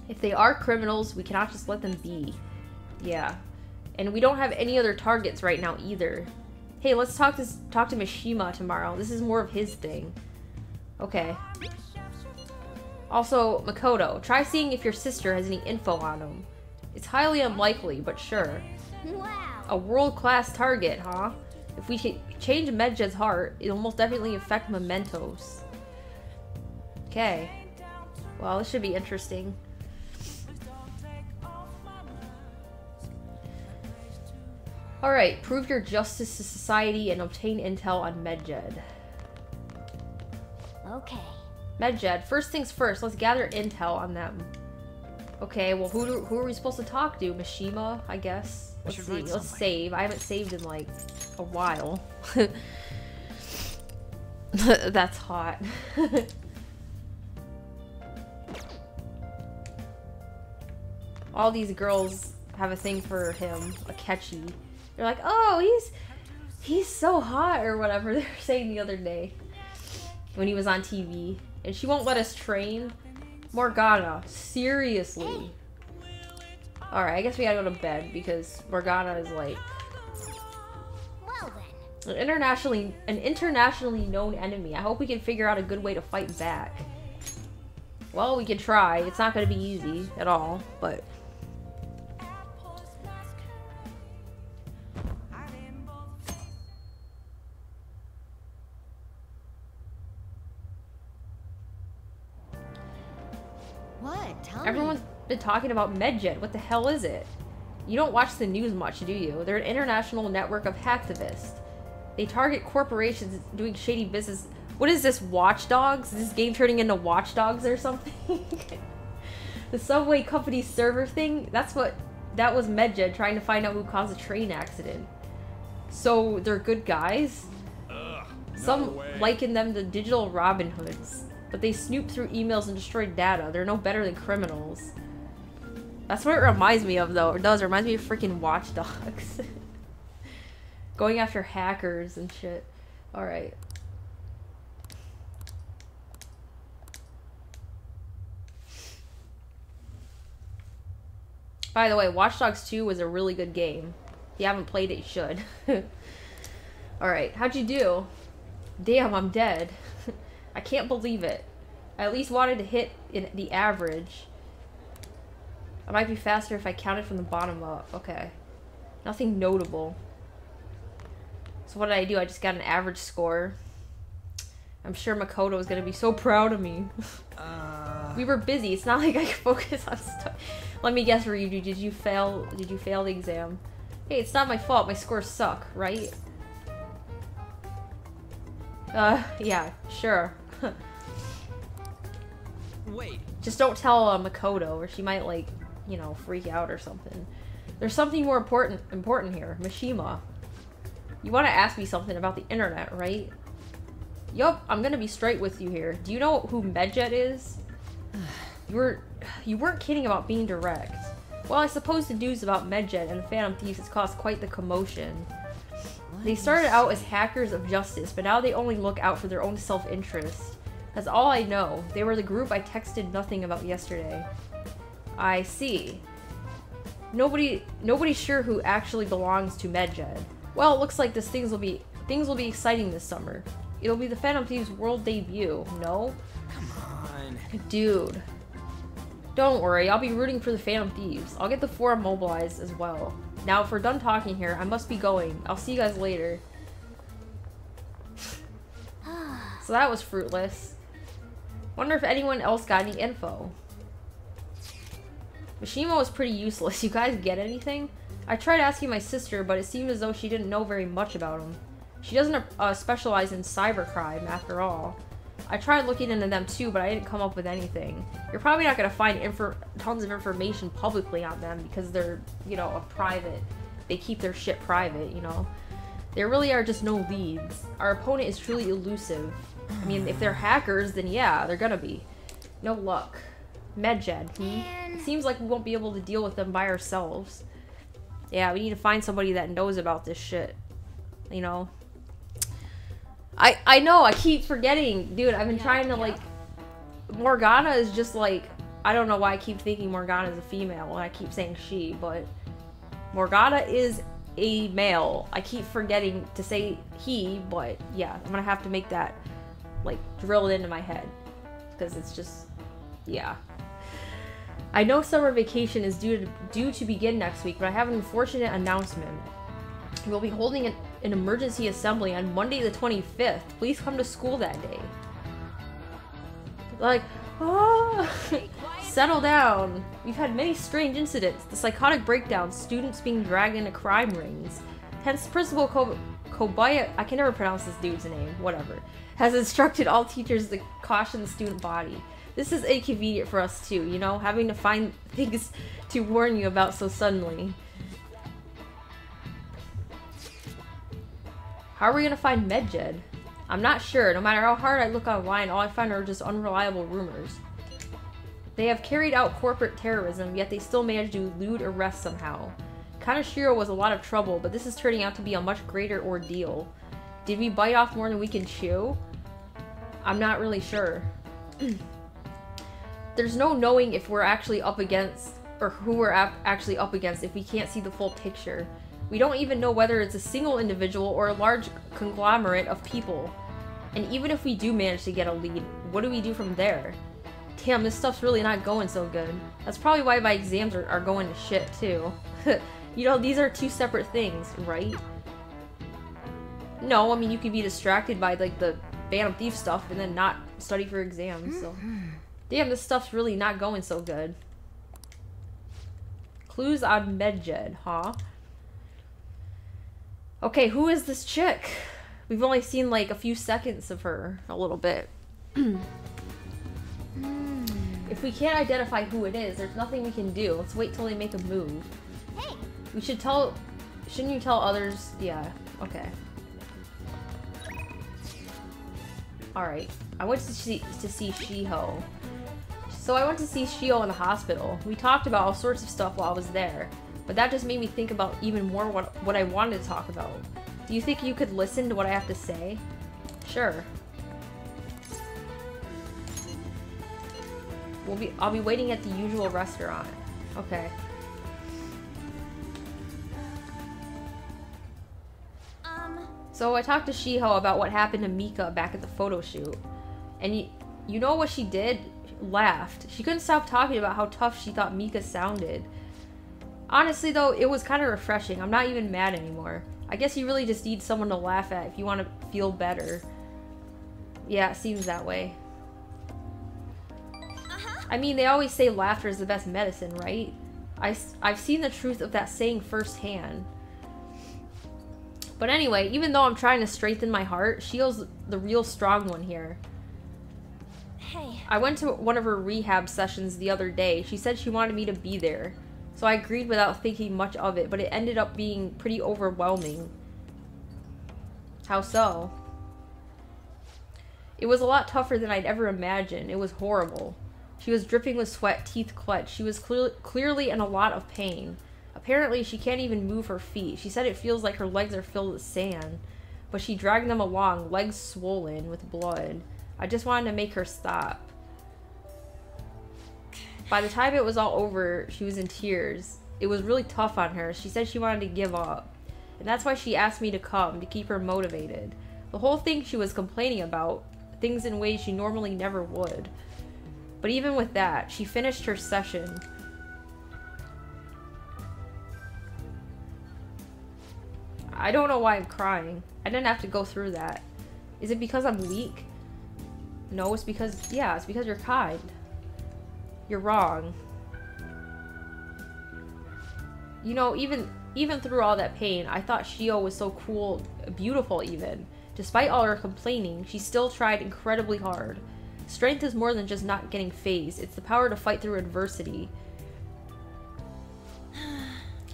If they are criminals, we cannot just let them be. Yeah. And we don't have any other targets right now, either. Hey, let's talk to Mishima tomorrow. This is more of his thing. Okay. Also, Makoto, try seeing if your sister has any info on him. It's highly unlikely, but sure. Wow. A world-class target, huh? If we change Medjed's heart, it'll most definitely affect Mementos. Okay. Well, this should be interesting. Alright, prove your justice to society and obtain intel on Medjed. Okay. Medjed, first things first, let's gather intel on them. Okay, well, who are we supposed to talk to? Mishima, I guess? Let's see, let's save. I haven't saved in, like, a while. That's hot. All these girls have a thing for him, Akechi. They're like, oh, he's so hot, or whatever they were saying the other day. When he was on TV. And she won't let us train. Morgana, seriously. Alright, I guess we gotta go to bed because Morgana is like Well then. an internationally known enemy. I hope we can figure out a good way to fight back. Well, we can try. It's not gonna be easy at all, but What? Tell everyone's been talking about Medjed. What the hell is it? You don't watch the news much, do you? They're an international network of hacktivists. They target corporations doing shady business. What is this, Watch Dogs? Is this game turning into Watch Dogs or something? The subway company server thing? That was Medjed trying to find out who caused a train accident. So they're good guys? Some liken them to digital Robin Hoods. But they snoop through emails and destroy data. They're no better than criminals. That's what it reminds me of, though. It does. It reminds me of freaking Watch Dogs. Going after hackers and shit. Alright. By the way, Watch Dogs 2 was a really good game. If you haven't played it, you should. Alright, how'd you do? Damn, I'm dead. I can't believe it. I at least wanted to hit in the average. I might be faster if I counted from the bottom up. Okay. Nothing notable. So what did I do? I just got an average score. I'm sure Makoto is gonna be so proud of me. We were busy. It's not like I could focus on stuff. Let me guess, Ryuji, did you fail the exam? Hey, it's not my fault. My scores suck, right? Yeah, sure. Wait. Just don't tell Makoto, or she might, like, you know, freak out or something. There's something more important here. Mishima. You want to ask me something about the internet, right? Yup, I'm gonna be straight with you here. Do you know who Medjet is? You weren't kidding about being direct. Well, I suppose the news about Medjet and the Phantom Thieves has caused quite the commotion. They started out as hackers of justice, but now they only look out for their own self-interest. That's all I know. They were the group I texted nothing about yesterday. I see. Nobody's sure who actually belongs to Medjet. Well, it looks like things will be exciting this summer. It'll be the Phantom Thieves world debut, no? Come on. Dude. Don't worry, I'll be rooting for the Phantom Thieves. I'll get the forum mobilized as well. Now, if we're done talking here, I must be going. I'll see you guys later. So that was fruitless. Wonder if anyone else got any info. Mishima was pretty useless. You guys get anything? I tried asking my sister, but it seemed as though she didn't know very much about him. She doesn't specialize in cybercrime, after all. I tried looking into them too, but I didn't come up with anything. You're probably not going to find tons of information publicly on them because they're, you know, a private. They keep their shit private, you know. There really are just no leads. Our opponent is truly elusive. I mean, if they're hackers, then yeah, they're gonna be. No luck. Medjet, It seems like we won't be able to deal with them by ourselves. Yeah, we need to find somebody that knows about this shit. You know? I know, I keep forgetting. Dude, I've been trying to, like... Morgana is just, like... I don't know why I keep thinking Morgana is a female and I keep saying she, but... Morgana is a male. I keep forgetting to say he, but yeah, I'm gonna have to make that, like, drilled into my head. Because it's just... yeah. I know summer vacation is due to begin next week, but I have an unfortunate announcement. We'll be holding an emergency assembly on Monday the 25th. Please come to school that day. Like, oh, settle down. We've had many strange incidents. The psychotic breakdowns, students being dragged into crime rings. Hence, Principal Kobaya, I can never pronounce this dude's name, whatever, has instructed all teachers to caution the student body. This is inconvenient for us too, you know, having to find things to warn you about so suddenly. How are we gonna find Medjet? I'm not sure. No matter how hard I look online, all I find are just unreliable rumors. They have carried out corporate terrorism, yet they still managed to elude arrest somehow. Kaneshiro was a lot of trouble, but this is turning out to be a much greater ordeal. Did we bite off more than we can chew? I'm not really sure. There's no knowing if we're actually up against, or who we're actually up against if we can't see the full picture. We don't even know whether it's a single individual or a large conglomerate of people. And even if we do manage to get a lead, what do we do from there? Damn, this stuff's really not going so good. That's probably why my exams are going to shit, too. You know, these are two separate things, right? No, I mean, you could be distracted by, like, the Phantom Thief stuff and then not study for exams, so... Damn, this stuff's really not going so good. Clues on Medjet, huh? Okay, who is this chick? We've only seen, like, a few seconds of her. A little bit. If we can't identify who it is, there's nothing we can do. Let's wait till they make a move. Hey! We should tell... Shouldn't you tell others? Yeah, okay. Alright. I went to see Shiho. So I went to see Shiho in the hospital. We talked about all sorts of stuff while I was there. But that just made me think about even more what I wanted to talk about. Do you think you could listen to what I have to say? Sure. I'll be waiting at the usual restaurant. Okay. So I talked to Shiho about what happened to Mika back at the photo shoot. And you know what she did? Laughed. She couldn't stop talking about how tough she thought Mika sounded. Honestly though, it was kind of refreshing. I'm not even mad anymore. I guess you really just need someone to laugh at if you want to feel better. Yeah, it seems that way. I mean, they always say laughter is the best medicine, right? I've seen the truth of that saying firsthand. But anyway, even though I'm trying to strengthen my heart, Shio's the real strong one here. Hey. I went to one of her rehab sessions the other day. She said she wanted me to be there. So I agreed without thinking much of it, but it ended up being pretty overwhelming. How so? It was a lot tougher than I'd ever imagined. It was horrible. She was dripping with sweat, teeth clenched. She was clearly in a lot of pain. Apparently, she can't even move her feet. She said it feels like her legs are filled with sand. But she dragged them along, legs swollen with blood. I just wanted to make her stop. By the time it was all over, she was in tears. It was really tough on her. She said she wanted to give up. And that's why she asked me to come, to keep her motivated. The whole thing she was complaining about, things in ways she normally never would. But even with that, she finished her session. I don't know why I'm crying. I didn't have to go through that. Is it because I'm weak? No, it's because, yeah, it's because you're kind. You're wrong. You know, even through all that pain, I thought Shio was so cool, beautiful even. Despite all her complaining, she still tried incredibly hard. Strength is more than just not getting phased. It's the power to fight through adversity.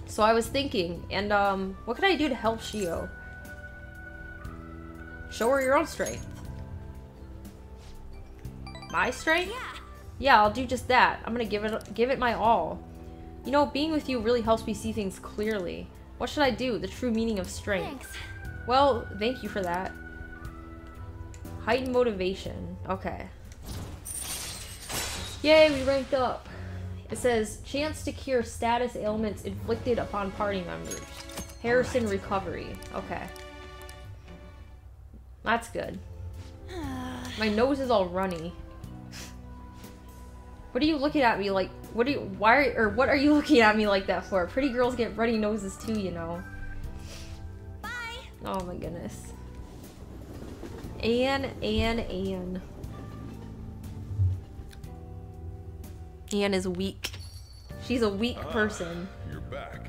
So I was thinking, and what can I do to help Shio? Show her your own strength. My strength? Yeah, I'll do just that. I'm gonna give it my all. You know, being with you really helps me see things clearly. What should I do? The true meaning of strength. Thanks. Well, thank you for that. Heightened motivation. Okay. Yay, we ranked up. It says, chance to cure status ailments inflicted upon party members. Harrison recovery. Okay. That's good. My nose is all runny. What are you looking at me like? What are you looking at me like that for? Pretty girls get runny noses too, you know. Bye. Oh my goodness. Anne. Anne is weak. She's a weak person. You're back.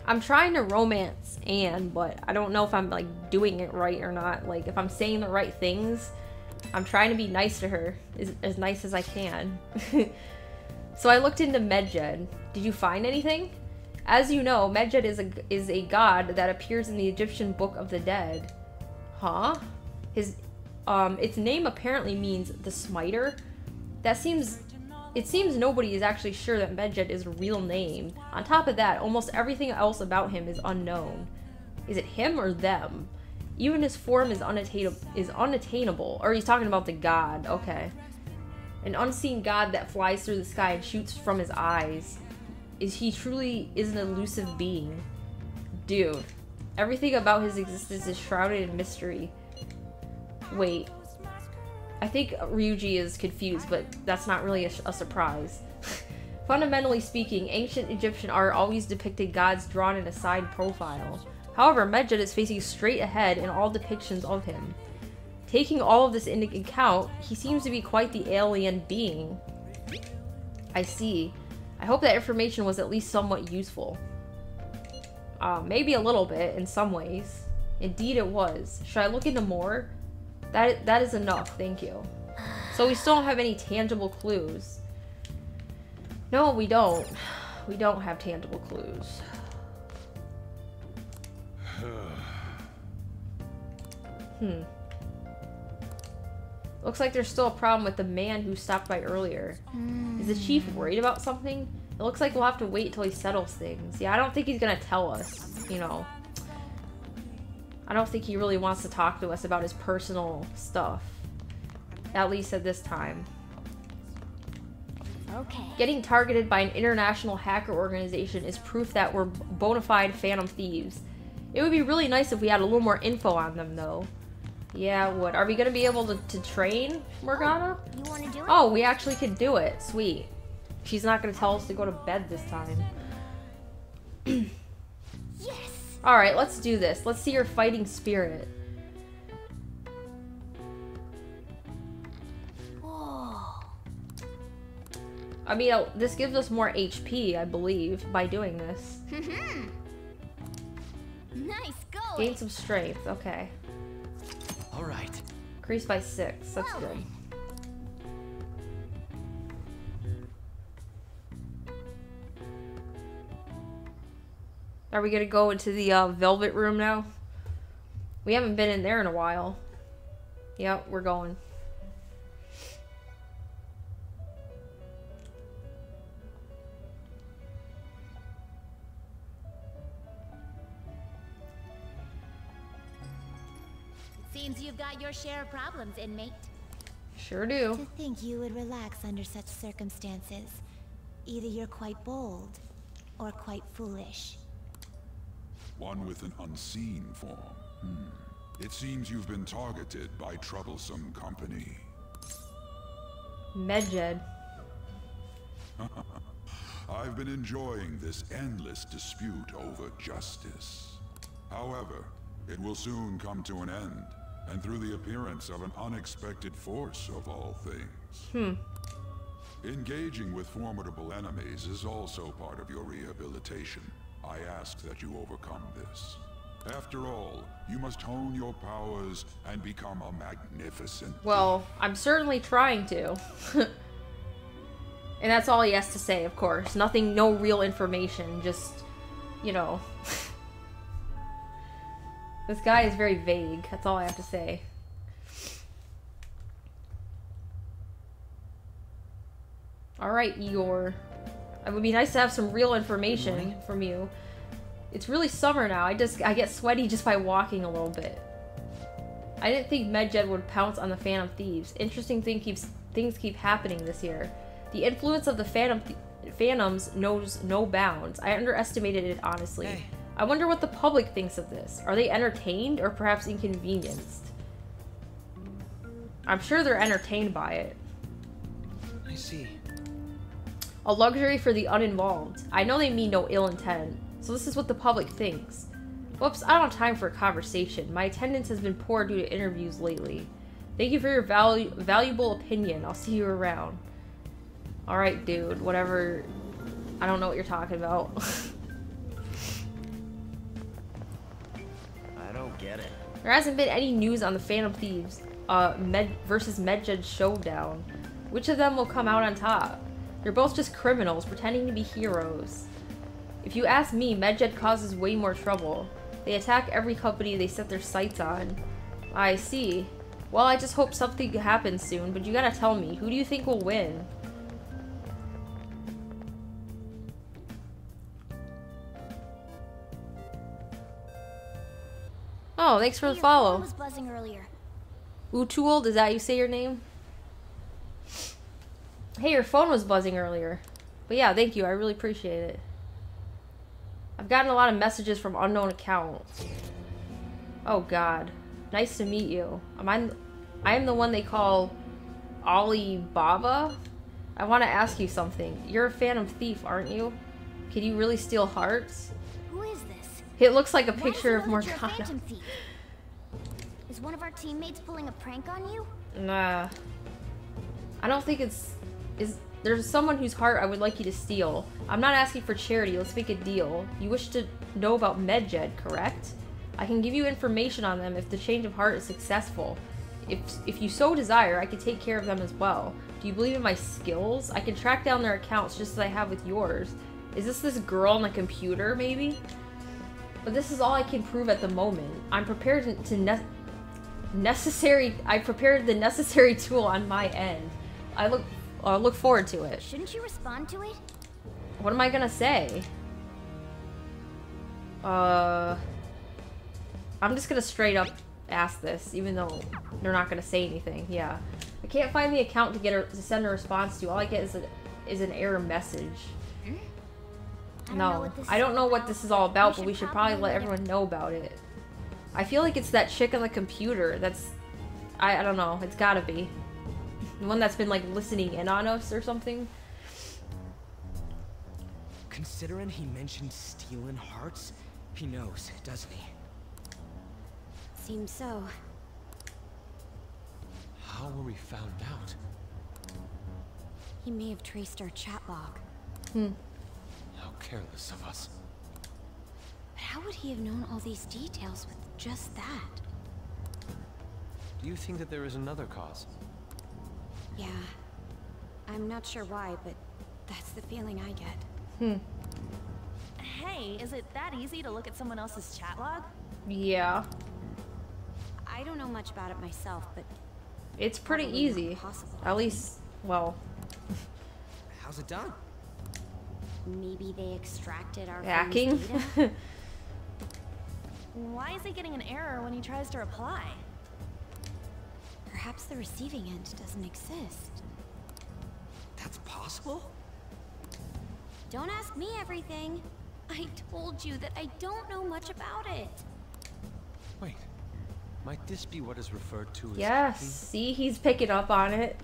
I'm trying to romance Anne, but I don't know if I'm like doing it right or not. Like if I'm saying the right things. I'm trying to be nice to her, as nice as I can. So I looked into Medjed. Did you find anything? As you know, Medjed is a god that appears in the Egyptian Book of the Dead. Huh? Its name apparently means the Smiter. It seems nobody is actually sure that Medjed is a real name. On top of that, almost everything else about him is unknown. Is it him or them? Even his form is unattainable. Or he's talking about the god. Okay. An unseen god that flies through the sky and shoots from his eyes. He truly is an elusive being. Dude. Everything about his existence is shrouded in mystery. Wait. I think Ryuji is confused, but that's not really a surprise. Fundamentally speaking, ancient Egyptian art always depicted gods drawn in a side profile. However, Medjed is facing straight ahead in all depictions of him. Taking all of this into account, he seems to be quite the alien being. I see. I hope that information was at least somewhat useful. Maybe a little bit, in some ways. Indeed it was. Should I look into more? That is enough, thank you. So we still don't have any tangible clues. No, we don't. We don't have tangible clues. Looks like there's still a problem with the man who stopped by earlier. Is the chief worried about something? It looks like we'll have to wait till he settles things. Yeah, I don't think he's gonna tell us, you know. I don't think he really wants to talk to us about his personal stuff. At least at this time. Okay. Getting targeted by an international hacker organization is proof that we're bona fide phantom thieves. It would be really nice if we had a little more info on them, though. Yeah, what? Are we gonna be able to train Morgana? You wanna do it? Oh, we actually could do it. Sweet. She's not gonna tell us to go to bed this time. Yes. Alright, let's do this. Let's see your fighting spirit. Whoa. I mean, this gives us more HP, I believe, by doing this. Nice going. Gain some strength. Okay. All right. Increased by 6. That's good. Are we gonna go into the velvet room now? We haven't been in there in a while. Yep, we're going. Seems you've got your share of problems, inmate. Sure do. To think you would relax under such circumstances. Either you're quite bold, or quite foolish. One with an unseen form. It seems you've been targeted by troublesome company. Medjed. I've been enjoying this endless dispute over justice. However, it will soon come to an end, and through the appearance of an unexpected force of all things. Engaging with formidable enemies is also part of your rehabilitation. I ask that you overcome this. After all, you must hone your powers and become a magnificent... Well, I'm certainly trying to. And that's all he has to say, of course. Nothing, no real information, just, you know. This guy is very vague, that's all I have to say. Alright, Igor. It would be nice to have some real information from you. It's really summer now. I get sweaty just by walking a little bit. I didn't think Medjed would pounce on the Phantom Thieves. Interesting things keep happening this year. The influence of the Phantoms knows no bounds. I underestimated it, honestly. Hey. I wonder what the public thinks of this. Are they entertained or perhaps inconvenienced? I'm sure they're entertained by it. I see. A luxury for the uninvolved. I know they mean no ill intent, so this is what the public thinks. Whoops, I don't have time for a conversation. My attendance has been poor due to interviews lately. Thank you for your valuable opinion. I'll see you around. Alright, dude. Whatever. I don't know what you're talking about. I don't get it. There hasn't been any news on the Phantom Thieves versus Medjed showdown. Which of them will come out on top? They're both just criminals pretending to be heroes. If you ask me, Medjed causes way more trouble. They attack every company they set their sights on. I see. Well, I just hope something happens soon, but you gotta tell me, who do you think will win? Oh, thanks for the follow. Was buzzing earlier. Utuold, is that how you say your name? Hey, your phone was buzzing earlier. But yeah, thank you. I really appreciate it. I've gotten a lot of messages from unknown accounts. Oh god. Nice to meet you. I am the one they call Alibaba? I want to ask you something. You're a Phantom Thief, aren't you? Can you really steal hearts? Who is this? It looks like a picture of Morgana. Is one of our teammates pulling a prank on you? Nah. I don't think there's someone whose heart I would like you to steal. I'm not asking for charity, let's make a deal. You wish to know about Medjed, correct? I can give you information on them if the change of heart is successful. If you so desire, I can take care of them as well. Do you believe in my skills? I can track down their accounts just as I have with yours. Is this girl on the computer, maybe? But this is all I can prove at the moment. I'm prepared I prepared the necessary tool on my end. I look forward to it. Shouldn't you respond to it? What am I gonna say? I'm just gonna straight up ask this, even though they're not gonna say anything. Yeah, I can't find the account to send a response to. All I get is an error message. No, I don't know what this is all about, but we should probably let everyone know about it. I feel like it's that chick on the computer that's... I don't know, it's gotta be. The one that's been, like, listening in on us or something. Considering he mentioned stealing hearts, he knows, doesn't he? Seems so. How were we found out? He may have traced our chat log. How careless of us. But how would he have known all these details with just that? Do you think that there is another cause? Yeah. I'm not sure why, but that's the feeling I get. Hey, Hey, is it that easy to look at someone else's chat log? Yeah. I don't know much about it myself, but It's pretty easy. At least, well. How's it done? maybe they extracted our Hacking? data? Why is he getting an error when he tries to reply? Perhaps the receiving end doesn't exist. That's possible? Don't ask me everything. I told you that I don't know much about it. Wait. Might this be what is referred to as Yes, hacking? see, he's picking up on it.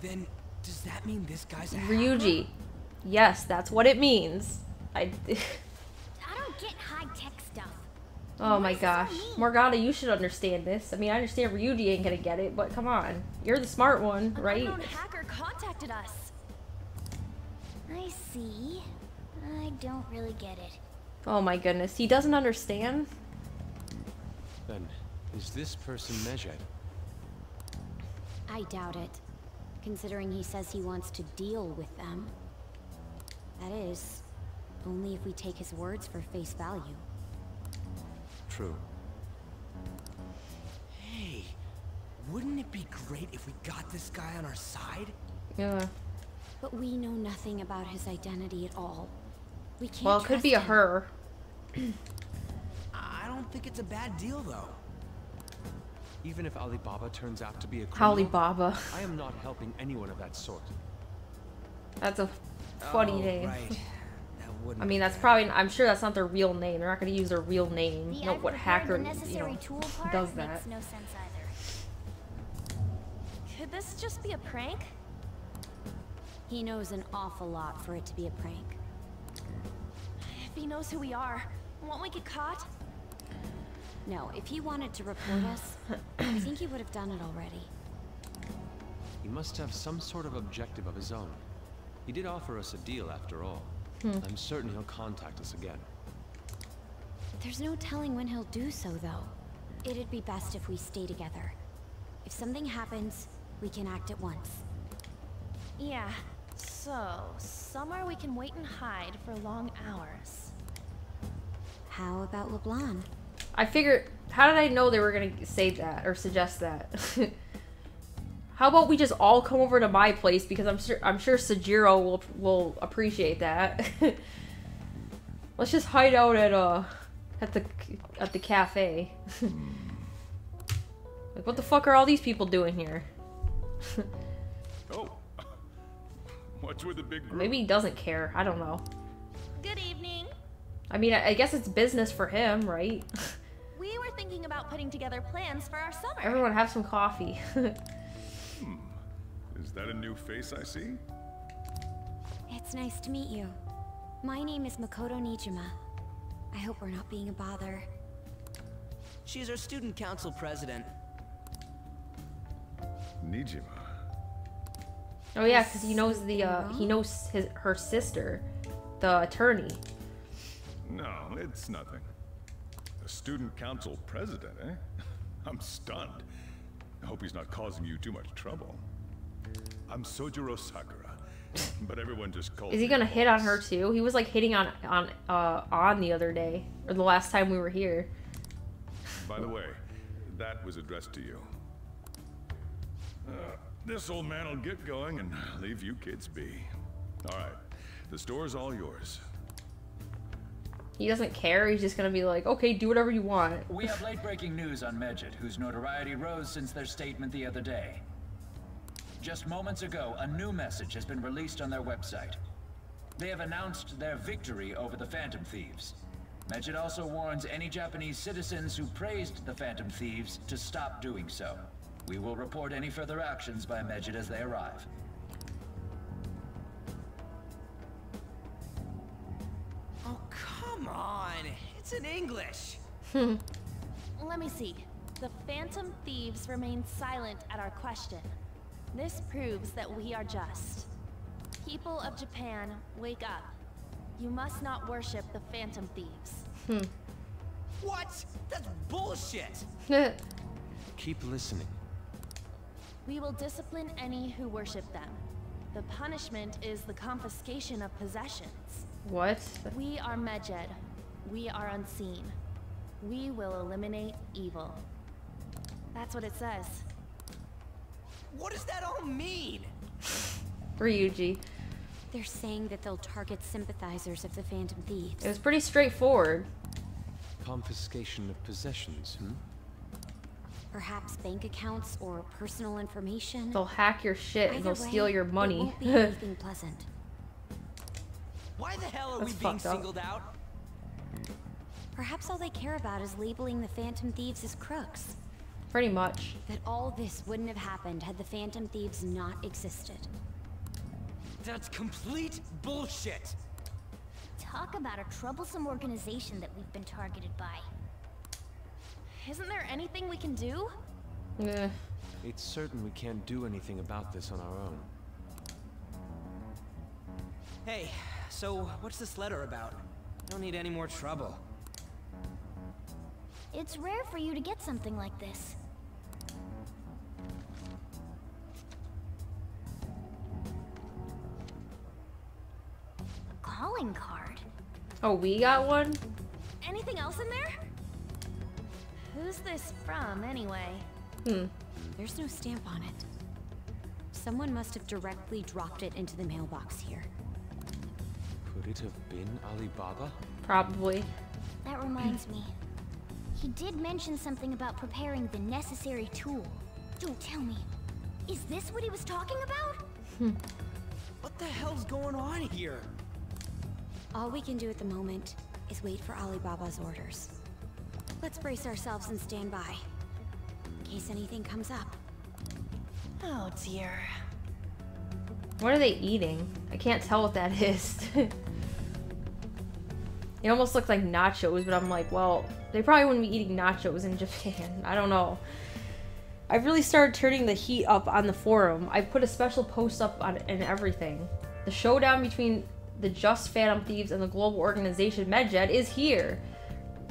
Then, does that mean this guy's a Ryuji. Yes, that's what it means. I don't get high-tech stuff. Oh my gosh. Morgana, you should understand this. I mean, I understand Ryuji ain't gonna get it, but come on. You're the smart one, An right? unknown hacker contacted us. I see. I don't really get it. Oh my goodness, he doesn't understand? Then, is this person Medjed? I doubt it, considering he says he wants to deal with them. That is, only if we take his words for face value. True. Hey, wouldn't it be great if we got this guy on our side? Yeah. But we know nothing about his identity at all. We can't Well, it could be a trust him. her. I don't think it's a bad deal, though. Even if Alibaba turns out to be a criminal, Alibaba. I am not helping anyone of that sort. That's a funny Oh, name. right. That wouldn't I mean, be that's bad. probably, I'm sure that's not their real name. They're not gonna use their real name. The You know, I've what prepared hacker, the necessary tool part does that? makes no sense either. Could this just be a prank? He knows an awful lot for it to be a prank. If he knows who we are, won't we get caught? No, if he wanted to report us, I think he would have done it already. He must have some sort of objective of his own. He did offer us a deal after all. I'm certain he'll contact us again. There's no telling when he'll do so, though. It'd be best if we stay together. If something happens, we can act at once. Yeah. So, somewhere we can wait and hide for long hours. How about LeBlanc? I figured, how did I know they were gonna say that or suggest that? How about we just all come over to my place, because I'm sure Sajiro will appreciate that. Let's just hide out at the cafe. Like, what the fuck are all these people doing here? Oh, what's with the big group? Maybe he doesn't care. I don't know. Good evening. I mean, I guess it's business for him, right? We were thinking about putting together plans for our summer. Everyone have some coffee. Is that a new face I see? It's nice to meet you. My name is Makoto Nijima. I hope we're not being a bother. She's our student council president. Nijima. Oh yeah, because he knows her sister, the attorney. No, it's nothing. A student council president, eh? I'm stunned. I hope he's not causing you too much trouble. I'm Sojiro Sakura, but everyone just calls Is he me gonna hit on boss. her too? He was like hitting on the other day, or the last time we were here. By the way, that was addressed to you. This old man will get going and leave you kids be. All right, the store's all yours. He doesn't care. He's just gonna be like, okay, do whatever you want. We have late-breaking news on Medjed, whose notoriety rose since their statement the other day. Just moments ago, a new message has been released on their website. They have announced their victory over the Phantom Thieves. Medjed also warns any Japanese citizens who praised the Phantom Thieves to stop doing so. We will report any further actions by Medjed as they arrive. Oh, come on. It's in English. Let me see. The Phantom Thieves remain silent at our question. This proves that we are just. People of Japan, wake up. You must not worship the Phantom Thieves. What? That's bullshit. Keep listening. We will discipline any who worship them. The punishment is the confiscation of possessions. What? We are Medjed. We are unseen. We will eliminate evil. That's what it says. What does that all mean? Ryuji. They're saying that they'll target sympathizers of the Phantom Thieves. It was pretty straightforward. Confiscation of possessions, Perhaps bank accounts or personal information. They'll hack your shit and they'll steal your money. It won't be anything pleasant. Why the hell are That's we being fucked up. singled out? Perhaps all they care about is labeling the Phantom Thieves as crooks. Pretty much. That all this wouldn't have happened had the Phantom Thieves not existed. That's complete bullshit. Talk about a troublesome organization that we've been targeted by. Isn't there anything we can do? Yeah. It's certain we can't do anything about this on our own. Hey, so what's this letter about? I don't need any more trouble. It's rare for you to get something like this. A calling card? Oh, we got one? Anything else in there? Who's this from, anyway? There's no stamp on it. Someone must have directly dropped it into the mailbox here. Could it have been Alibaba? Probably. That reminds me. He did mention something about preparing the necessary tool. Don't tell me. Is this what he was talking about? What the hell's going on here? All we can do at the moment is wait for Alibaba's orders. Let's brace ourselves and stand by, in case anything comes up. Oh dear. What are they eating? I can't tell what that is. It almost looks like nachos, but I'm like, well, they probably wouldn't be eating nachos in Japan. I don't know. I've really started turning the heat up on the forum. I put a special post up on it and everything. The showdown between the Just Phantom Thieves and the global organization Medjed is here.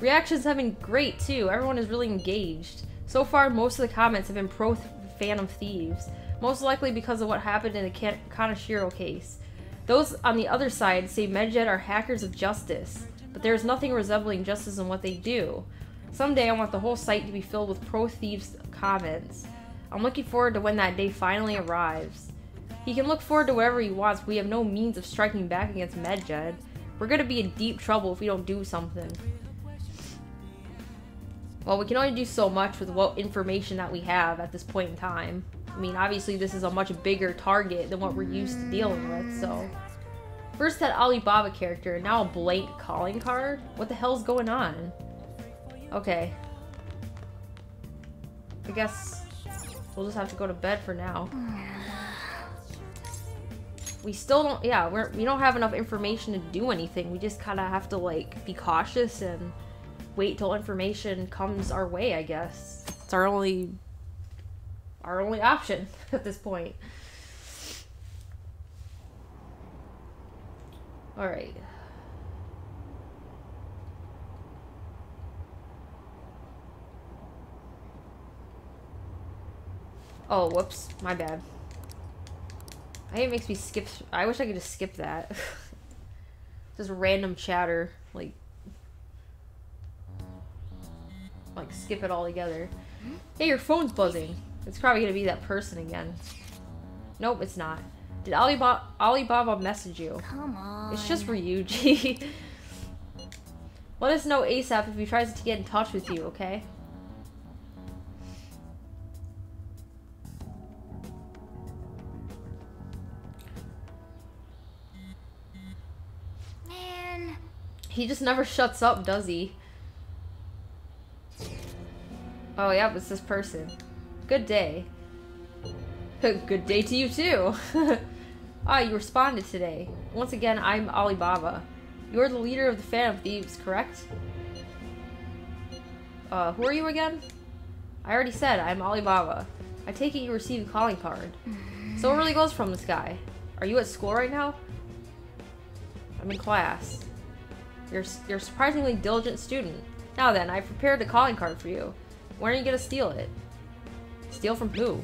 Reactions have been great too. Everyone is really engaged. So far, most of the comments have been pro Phantom Thieves, most likely because of what happened in the Kaneshiro case. Those on the other side say Medjed are hackers of justice, but there is nothing resembling justice in what they do. Someday I want the whole site to be filled with pro-thieves comments. I'm looking forward to when that day finally arrives. He can look forward to whatever he wants, but we have no means of striking back against Medjed. We're gonna be in deep trouble if we don't do something. Well, we can only do so much with what information that we have at this point in time. I mean, obviously this is a much bigger target than what we're used to dealing with, so... First that Alibaba character, and now a blank calling card? What the hell's going on? Okay. I guess we'll just have to go to bed for now. We still don't, yeah, we don't have enough information to do anything. We just kind of have to, like, be cautious and wait till information comes our way, I guess. It's our only option at this point. Alright. Oh, whoops. My bad. I think it makes me skip. I wish I could just skip that. Just random chatter. Like skip it all together. Hey, your phone's buzzing. It's probably gonna be that person again. Nope, it's not. Did Alibaba message you? Come on. It's just Ryuji. Let us know ASAP if he tries to get in touch with you, okay? Man. He just never shuts up, does he? Oh, yeah, it's this person. Good day. Good day to you, too. Ah, you responded today. Once again, I'm Alibaba. You're the leader of the Phantom Thieves, correct? Who are you again? I already said, I'm Alibaba. I take it you received a calling card. So what really goes from this guy? Are you at school right now? I'm in class. You're a surprisingly diligent student. Now then, I've prepared a calling card for you. When are you gonna steal it? Steal from who?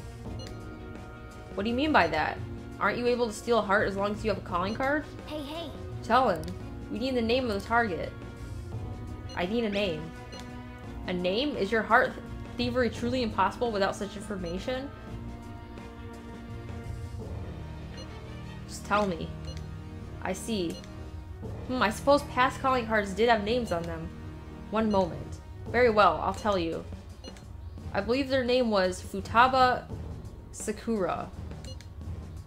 What do you mean by that? Aren't you able to steal a heart as long as you have a calling card? Hey, hey. Tell him. We need the name of the target. I need a name. A name? Is your heart thievery truly impossible without such information? Just tell me. I see. I suppose past calling cards did have names on them. One moment. Very well, I'll tell you. I believe their name was Futaba Sakura.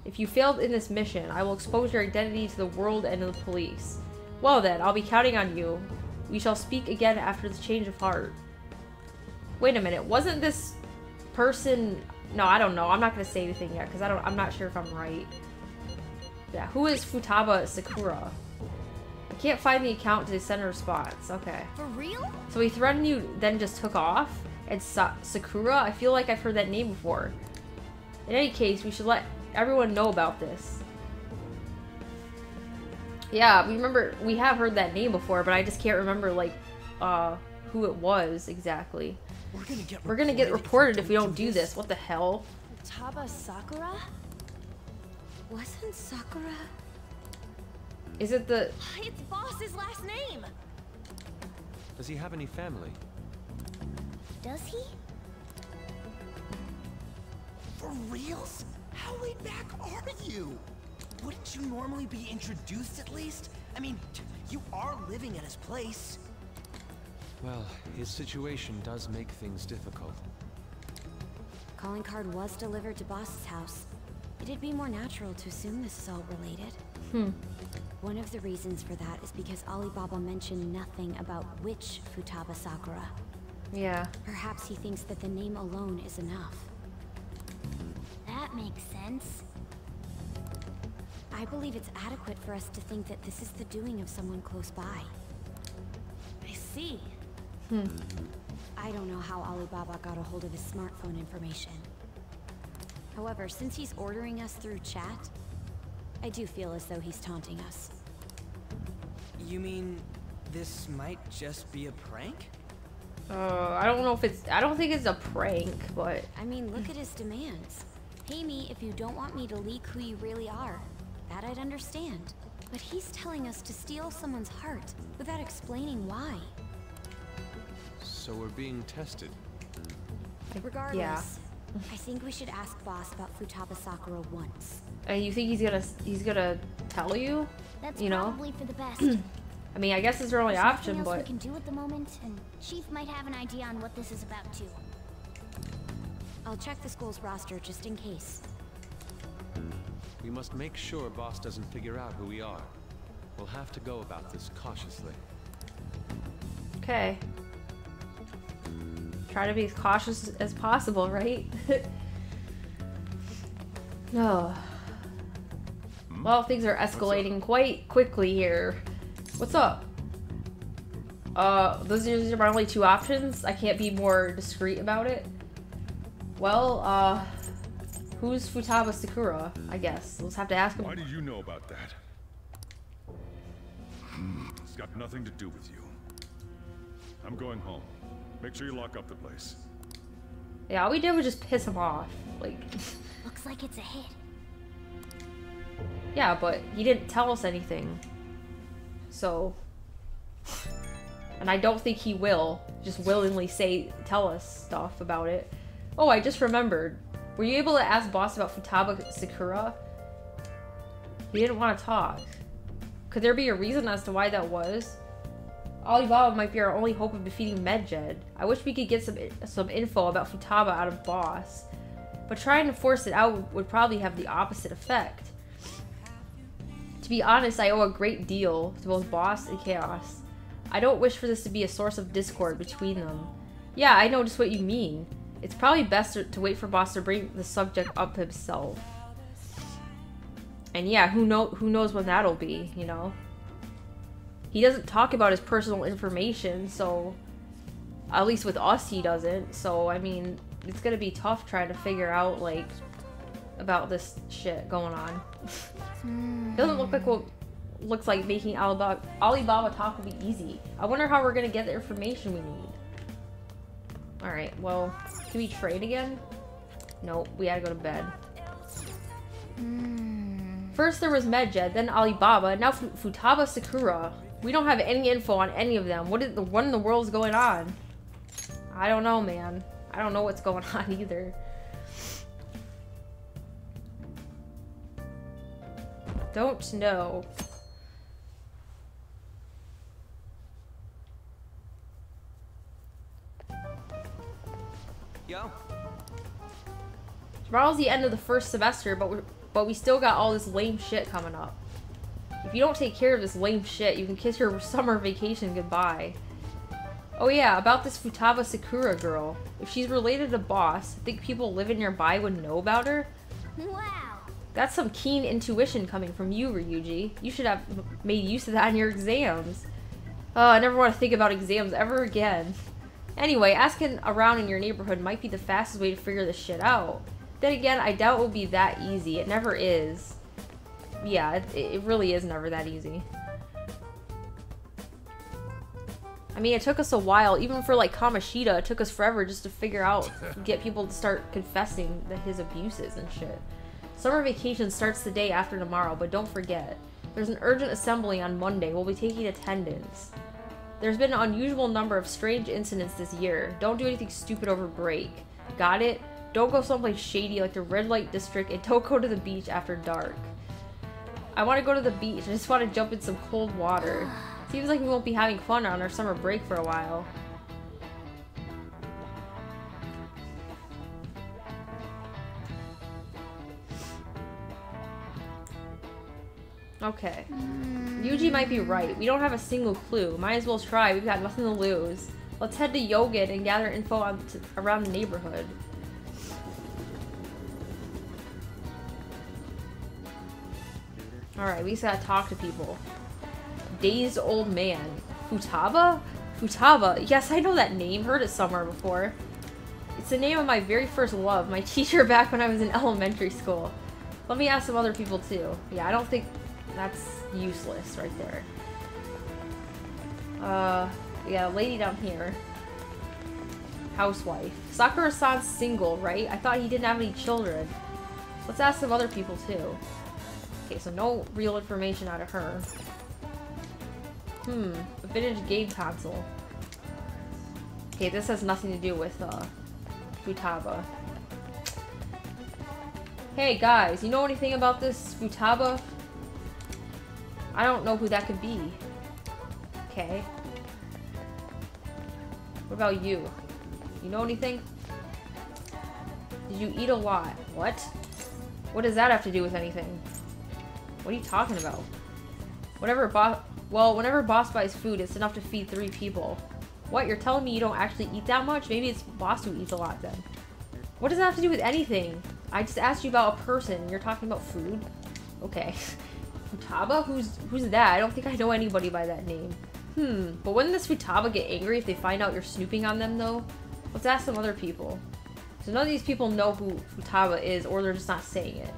If you failed in this mission, I will expose your identity to the world and to the police. Well then, I'll be counting on you. We shall speak again after the change of heart. Wait a minute, wasn't this person... No, I don't know. I'm not going to say anything yet, because I'm not sure if I'm right. Yeah, who is Futaba Sakura? I can't find the account to send a response. Okay. For real? So he threatened you, then just took off? And Sakura? I feel like I've heard that name before. In any case, we should let everyone know about this. Yeah, we have heard that name before, but I just can't remember, like, who it was exactly. We're gonna get reported if we don't do this. What the hell? Futaba Sakura? Wasn't Sakura... Is it the... It's Boss's last name! Does he have any family? Does he? For reals? How laid back are you? Wouldn't you normally be introduced at least? I mean, you are living at his place. Well, his situation does make things difficult. Calling card was delivered to Boss's house. It'd be more natural to assume this is all related. One of the reasons for that is because Alibaba mentioned nothing about which Futaba Sakura. Yeah. Perhaps he thinks that the name alone is enough. That makes sense. I believe it's adequate for us to think that this is the doing of someone close by. I see. I don't know how Alibaba got a hold of his smartphone information. However, since he's ordering us through chat, I do feel as though he's taunting us. You mean this might just be a prank? I don't know if it's... I don't think it's a prank, but... I mean, look at his demands. Pay me if you don't want me to leak who you really are. That I'd understand. But he's telling us to steal someone's heart without explaining why. So we're being tested. Regardless, I think we should ask Boss about Futaba Sakura once. And you think he's gonna tell you? That's you know? probably for the best. I mean, I guess it's our only There's option, nothing else but... we can do at the moment, and Chief might have an idea on what this is about too. I'll check the school's roster just in case. We must make sure Boss doesn't figure out who we are. We'll have to go about this cautiously. Okay. Try to be as cautious as possible, right? No. Well, things are escalating quite quickly here. What's up? Those are my only two options. I can't be more discreet about it. Well, who's Futaba Sakura, I guess. We'll just have to ask him. Why do you know about that? It's got nothing to do with you. I'm going home. Make sure you lock up the place. Yeah, all we did was just piss him off. Like... Looks like it's a hit. Yeah, but he didn't tell us anything. So... And I don't think he will just willingly tell us stuff about it. Oh, I just remembered. Were you able to ask Boss about Futaba Sakura? He didn't want to talk. Could there be a reason as to why that was? Alibaba might be our only hope of defeating Medjed. I wish we could get some info about Futaba out of Boss. But trying to force it out would probably have the opposite effect. To be honest, I owe a great deal to both Boss and Chaos. I don't wish for this to be a source of discord between them. Yeah, I know just what you mean. It's probably best to wait for Boss to bring the subject up himself. And yeah, who knows when that'll be, you know? He doesn't talk about his personal information, so... At least with us, he doesn't. So, I mean, it's gonna be tough trying to figure out, like, about this shit going on. It doesn't look like what looks like making Alibaba talk will be easy. I wonder how we're gonna get the information we need. Alright, well, can we trade again? Nope, we gotta go to bed. First there was Medjed, then Alibaba, now Futaba Sakura. We don't have any info on any of them. What in the world is going on? I don't know, man. I don't know what's going on either. Don't know. Yo. Tomorrow's the end of the first semester, but we still got all this lame shit coming up. If you don't take care of this lame shit, you can kiss your summer vacation goodbye. Oh yeah, about this Futaba Sakura girl. If she's related to Boss, I think people living nearby would know about her? Wow. That's some keen intuition coming from you, Ryuji. You should have made use of that in your exams. Oh, I never want to think about exams ever again. Anyway, asking around in your neighborhood might be the fastest way to figure this shit out. Then again, I doubt it will be that easy. It never is. Yeah, it really is never that easy. I mean, it took us a while. Even for, like, Kamoshida, it took us forever just to figure out, get people to start confessing his abuses and shit. Summer vacation starts the day after tomorrow, but don't forget. There's an urgent assembly on Monday. We'll be taking attendance. There's been an unusual number of strange incidents this year. Don't do anything stupid over break. Got it? Don't go someplace shady like the red light district, and don't go to the beach after dark. I want to go to the beach. I just want to jump in some cold water. Seems like we won't be having fun on our summer break for a while. Okay. Yuji might be right. We don't have a single clue. Might as well try. We've got nothing to lose. Let's head to Yogin and gather info around the neighborhood. Alright, we just gotta talk to people. Dazed old man. Futaba? Futaba? Yes, I know that name. Heard it somewhere before. It's the name of my very first love. My teacher back when I was in elementary school. Let me ask some other people too. Yeah, I don't think that's useless right there. Yeah, lady down here. Housewife. Sakura-san's single, right? I thought he didn't have any children. Let's ask some other people too. Okay, so no real information out of her. A vintage game console. Okay, this has nothing to do with, Futaba. Hey guys, you know anything about this Futaba? I don't know who that could be. Okay. What about you? You know anything? Did you eat a lot? What? What does that have to do with anything? What are you talking about? Whenever Boss buys food, it's enough to feed 3 people. What, you're telling me you don't actually eat that much? Maybe it's Boss who eats a lot then. What does that have to do with anything? I just asked you about a person, and you're talking about food? Okay. Futaba? Who's that? I don't think I know anybody by that name. But wouldn't this Futaba get angry if they find out you're snooping on them, though? Let's ask some other people. So none of these people know who Futaba is, or they're just not saying it.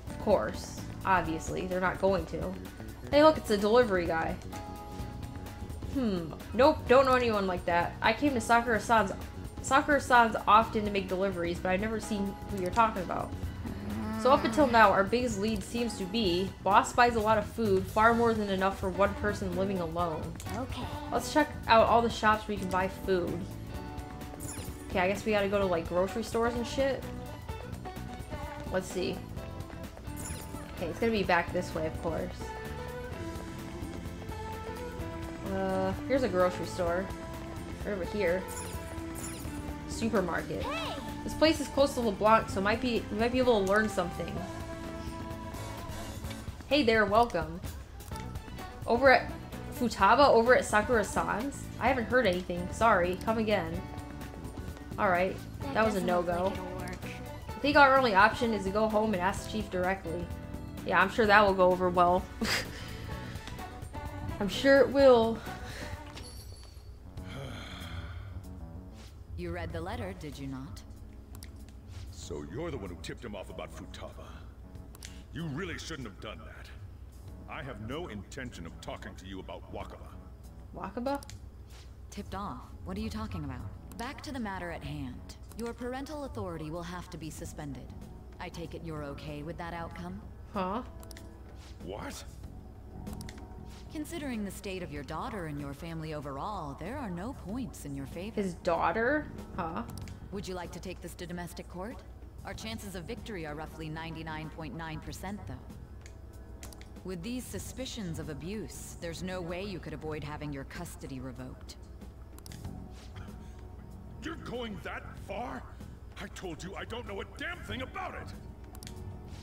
Of course. Obviously. They're not going to. Hey look, it's a delivery guy. Nope, don't know anyone like that. I came to Sakura-san's often to make deliveries, but I've never seen who you're talking about. So up until now, our biggest lead seems to be Boss buys a lot of food, far more than enough for one person living alone. Okay. Let's check out all the shops where you can buy food. Okay, I guess we gotta go to like grocery stores and shit. Let's see. Okay, it's gonna be back this way, of course. Here's a grocery store. Right over here. Supermarket. Hey! This place is close to LeBlanc, so we might be able to learn something. Hey there, welcome. Over at Futaba, over at Sakura-san's? I haven't heard anything. Sorry, come again. Alright, that was a no-go. I think our only option is to go home and ask the chief directly. Yeah, I'm sure that will go over well. I'm sure it will. You read the letter, did you not? So you're the one who tipped him off about Futaba. You really shouldn't have done that. I have no intention of talking to you about Wakaba. Wakaba? Tipped off? What are you talking about? Back to the matter at hand. Your parental authority will have to be suspended. I take it you're okay with that outcome? Huh? What? Considering the state of your daughter and your family overall, there are no points in your favor. His daughter? Huh? Would you like to take this to domestic court? Our chances of victory are roughly 99.9%, though. With these suspicions of abuse, there's no way you could avoid having your custody revoked. You're going that far? I told you I don't know a damn thing about it!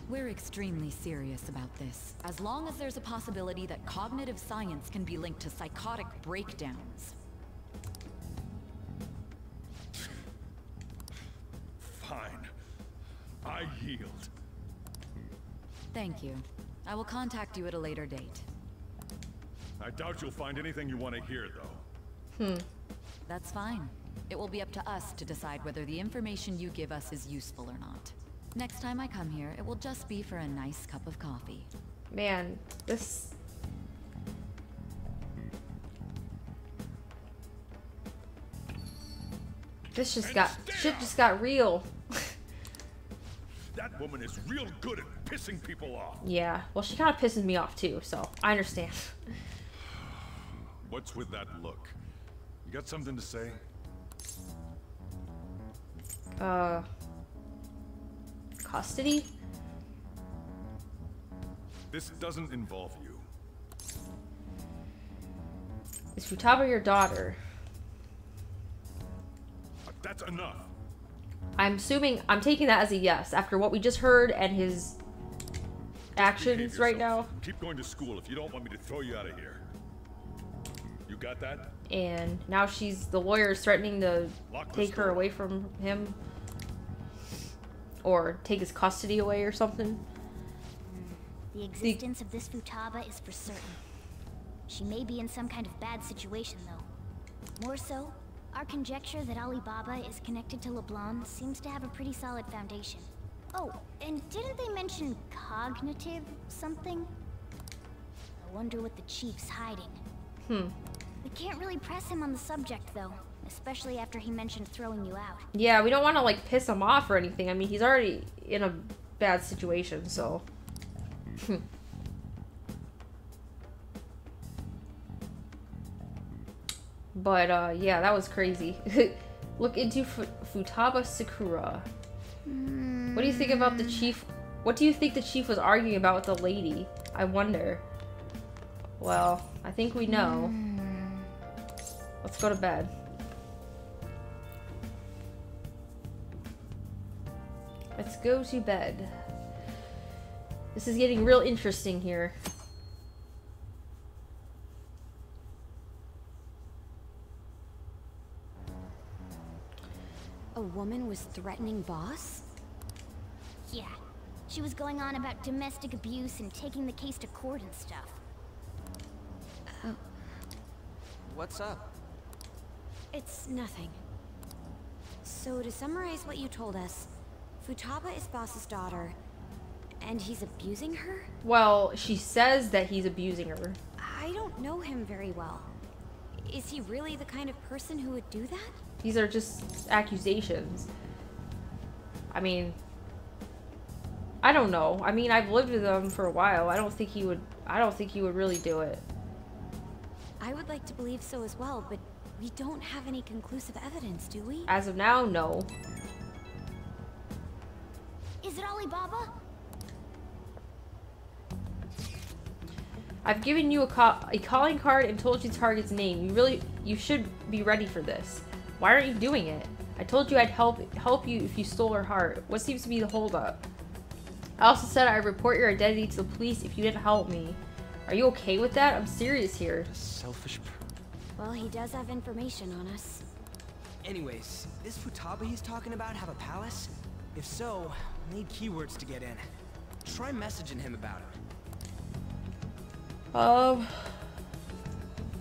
We're extremely serious about this, as long as there's a possibility that cognitive science can be linked to psychotic breakdowns. Fine. I yield. Thank you. I will contact you at a later date. I doubt you'll find anything you want to hear, though. That's fine. It will be up to us to decide whether the information you give us is useful or not. Next time I come here, it will just be for a nice cup of coffee. Man, this... This just got... Shit just got real. That woman is real good at pissing people off. Yeah, well, she kind of pisses me off too, so I understand. What's with that look? You got something to say? Custody? This doesn't involve you. Is Futaba your daughter? That's enough. I'm assuming, I'm taking that as a yes, after what we just heard and his actions right now. Keep going to school if you don't want me to throw you out of here. You got that? And now the lawyer's threatening to take her away from him. Or take his custody away or something. The existence of this Futaba is for certain. She may be in some kind of bad situation, though. More so, our conjecture that Alibaba is connected to LeBlanc seems to have a pretty solid foundation. Oh, and didn't they mention cognitive something? I wonder what the chief's hiding. We can't really press him on the subject, though. Especially after he mentioned throwing you out. Yeah, we don't want to, like, piss him off or anything. I mean, he's already in a bad situation, so... But, yeah, that was crazy. Look into Futaba Sakura. What do you think about the chief? What do you think the chief was arguing about with the lady? I wonder. Well, I think we know. Let's go to bed. Let's go to bed. This is getting real interesting here. A woman was threatening Boss? Yeah. She was going on about domestic abuse and taking the case to court and stuff. What's up? It's nothing. So to summarize what you told us, Futaba is Boss's daughter, and he's abusing her? Well, she says that he's abusing her. I don't know him very well. Is he really the kind of person who would do that? These are just accusations. I mean, I don't know. I mean, I've lived with him for a while. I don't think he would really do it. I would like to believe so as well, but we don't have any conclusive evidence, do we? As of now, no. Is it Alibaba? I've given you a calling card and told you the target's name. You should be ready for this. Why aren't you doing it? I told you I'd help you if you stole her heart. What seems to be the holdup? I also said I'd report your identity to the police if you didn't help me. Are you okay with that? I'm serious here. Selfish. Well, he does have information on us. Anyways, this Futaba he's talking about have a palace? If so, we'll need keywords to get in. Try messaging him about it.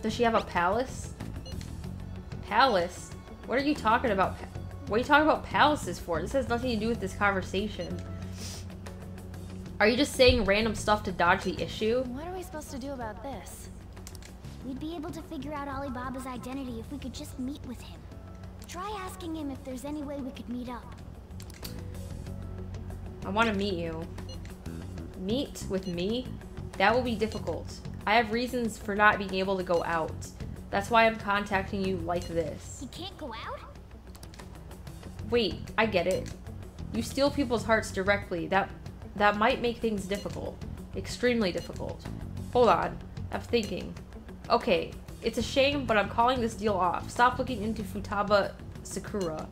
Does she have a palace? Palace? What are you talking about? What are you talking about palaces for? This has nothing to do with this conversation. Are you just saying random stuff to dodge the issue? What are we supposed to do about this? We'd be able to figure out Alibaba's identity if we could just meet with him. Try asking him if there's any way we could meet up. I want to meet you. Meet with me? That will be difficult. I have reasons for not being able to go out. That's why I'm contacting you like this. He can't go out? Wait, I get it. You steal people's hearts directly. That might make things difficult. Extremely difficult. Hold on. I'm thinking. Okay, it's a shame, but I'm calling this deal off. Stop looking into Futaba Sakura.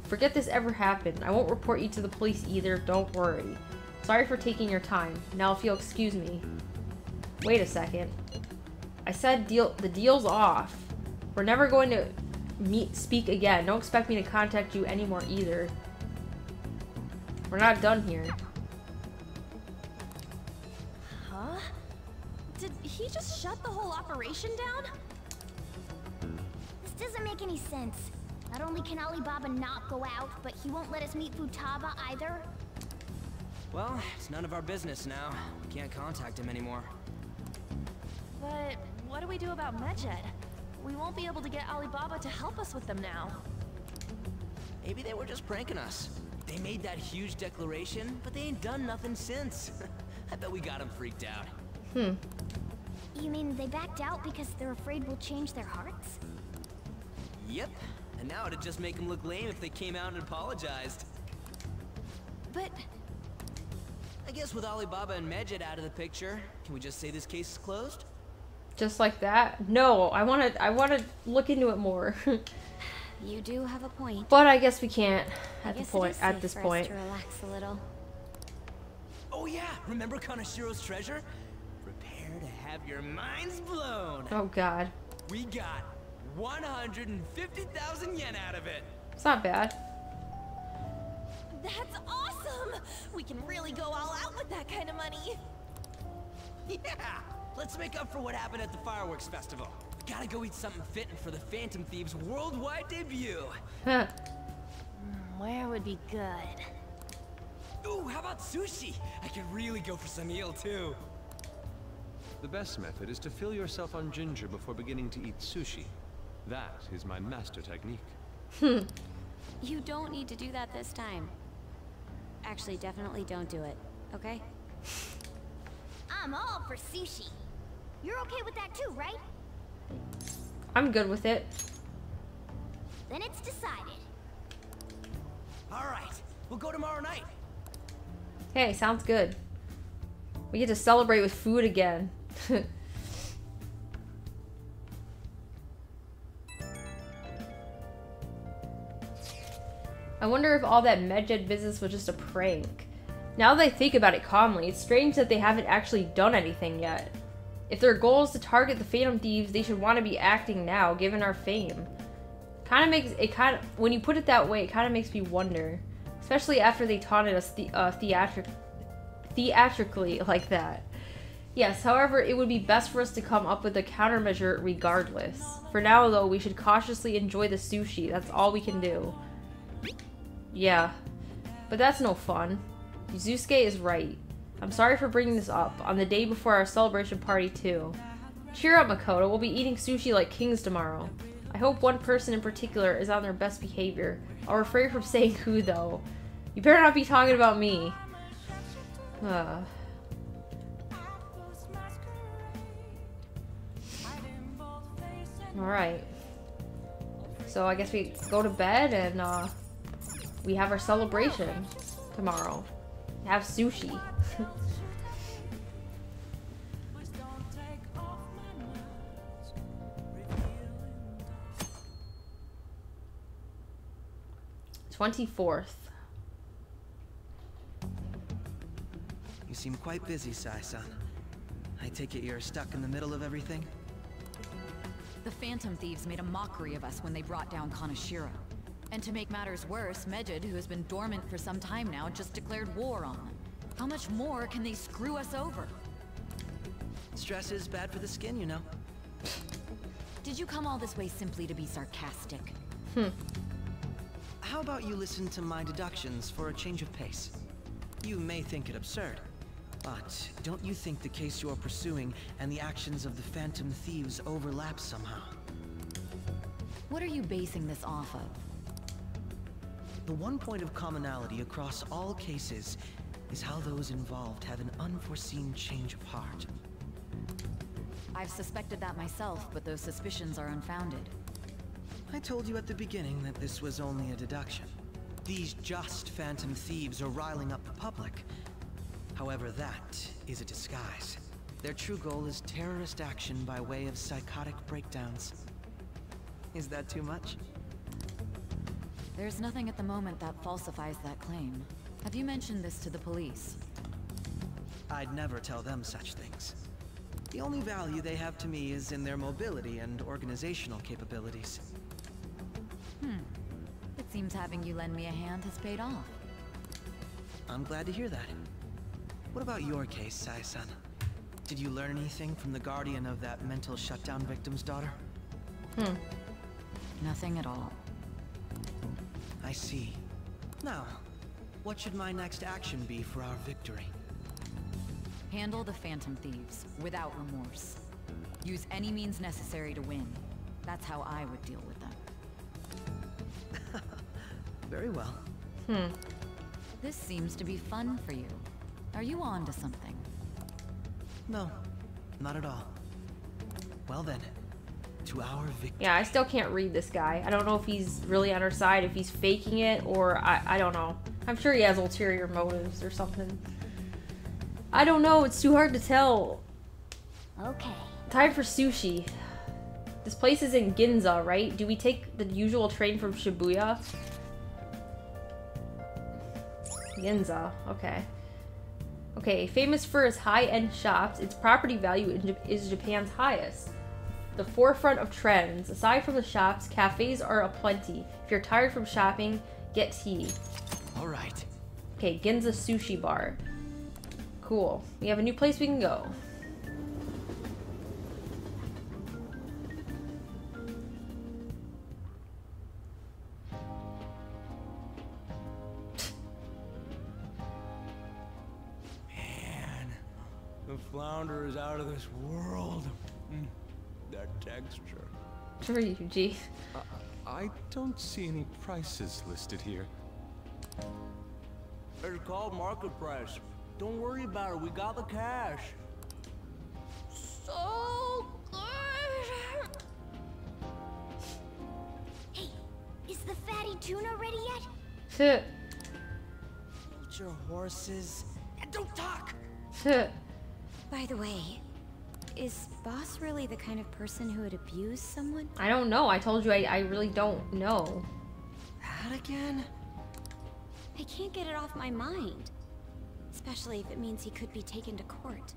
Forget this ever happened. I won't report you to the police either. Don't worry. Sorry for taking your time. Now if you'll excuse me. Wait a second. I said the deal's off. We're never going to speak again. Don't expect me to contact you anymore either. We're not done here. Huh? Did he just shut the whole operation down? This doesn't make any sense. Not only can Alibaba not go out, but he won't let us meet Futaba either. Well, it's none of our business now. We can't contact him anymore. But what do we do about Medjed? We won't be able to get Alibaba to help us with them now. Maybe they were just pranking us. They made that huge declaration, but they ain't done nothing since. I bet we got them freaked out. You mean they backed out because they're afraid we'll change their hearts? Yep. And now it'd just make them look lame if they came out and apologized. But I guess with Alibaba and Medjed out of the picture, can we just say this case is closed? Just like that? No, I want to look into it more. You do have a point. But I guess we can't at this point. To relax a little. Oh yeah, remember Kanashiro's treasure? Prepare to have your minds blown. Oh god. We got 150,000 yen out of it. It's not bad. that's awesome! We can really go all out with that kind of money. Yeah! Let's make up for what happened at the fireworks festival. We gotta go eat something fitting for the Phantom Thieves' worldwide debut. Where would be good? Ooh, how about sushi? I could really go for some eel too. The best method is to fill yourself on ginger before beginning to eat sushi. That is my master technique. You don't need to do that this time. Actually, definitely don't do it, okay? I'm all for sushi. You're okay with that too, right? I'm good with it. Then it's decided. All right, we'll go tomorrow night. Hey, sounds good. We get to celebrate with food again. I wonder if all that Medjed business was just a prank. Now that I think about it calmly, it's strange that they haven't actually done anything yet. If their goal is to target the Phantom Thieves, they should want to be acting now, given our fame. When you put it that way, it kind of makes me wonder. Especially after they taunted us theatrically like that. Yes, however, it would be best for us to come up with a countermeasure regardless. For now, though, we should cautiously enjoy the sushi. That's all we can do. Yeah, but that's no fun. Yuzusuke is right. I'm sorry for bringing this up, on the day before our celebration party too. Cheer up, Makoto, we'll be eating sushi like kings tomorrow. I hope one person in particular is on their best behavior. I'll refrain from saying who, though. You better not be talking about me. Alright. So I guess we go to bed and we have our celebration tomorrow. Have sushi. $24th. You seem quite busy, Sai-san. I take it you're stuck in the middle of everything? The Phantom Thieves made a mockery of us when they brought down Kanashiro. And to make matters worse, Medjed, who has been dormant for some time now, just declared war on them. How much more can they screw us over? Stress is bad for the skin, you know. Did you come all this way simply to be sarcastic? How about you listen to my deductions for a change of pace? You may think it absurd, but don't you think the case you're pursuing and the actions of the Phantom Thieves overlap somehow? What are you basing this off of? The one point of commonality across all cases is how those involved have an unforeseen change of heart. I've suspected that myself, but those suspicions are unfounded. I told you at the beginning that this was only a deduction. These just phantom thieves are riling up the public. However, that is a disguise. Their true goal is terrorist action by way of psychotic breakdowns. Is that too much? There's nothing at the moment that falsifies that claim. Have you mentioned this to the police? I'd never tell them such things. The only value they have to me is in their mobility and organizational capabilities. It seems having you lend me a hand has paid off. I'm glad to hear that. What about your case, Sai-san? Did you learn anything from the guardian of that mental shutdown victim's daughter? Nothing at all. I see. Now, what should my next action be for our victory? Handle the Phantom Thieves, without remorse. Use any means necessary to win. That's how I would deal with them. Very well. This seems to be fun for you. Are you on to something? No, not at all. Well then, to our victory. Yeah, I still can't read this guy. I don't know if he's really on our side, if he's faking it, or I don't know. I'm sure he has ulterior motives or something. I don't know, it's too hard to tell. Okay. Time for sushi. This place is in Ginza, right? Do we take the usual train from Shibuya? Ginza, okay. Okay, famous for its high-end shops, its property value is Japan's highest. The forefront of trends. Aside from the shops, cafes are aplenty. If you're tired from shopping, get tea. All right. Okay, Ginza Sushi Bar. Cool. We have a new place we can go. The flounder is out of this world. That texture. For you, G. I don't see any prices listed here. It's called market price. Don't worry about it. We got the cash. So good. Hey, is the fatty tuna ready yet? Hold your horses and don't talk. By the way, is Boss really the kind of person who would abuse someone? I don't know. I told you I really don't know. That again? I can't get it off my mind. Especially if it means he could be taken to court.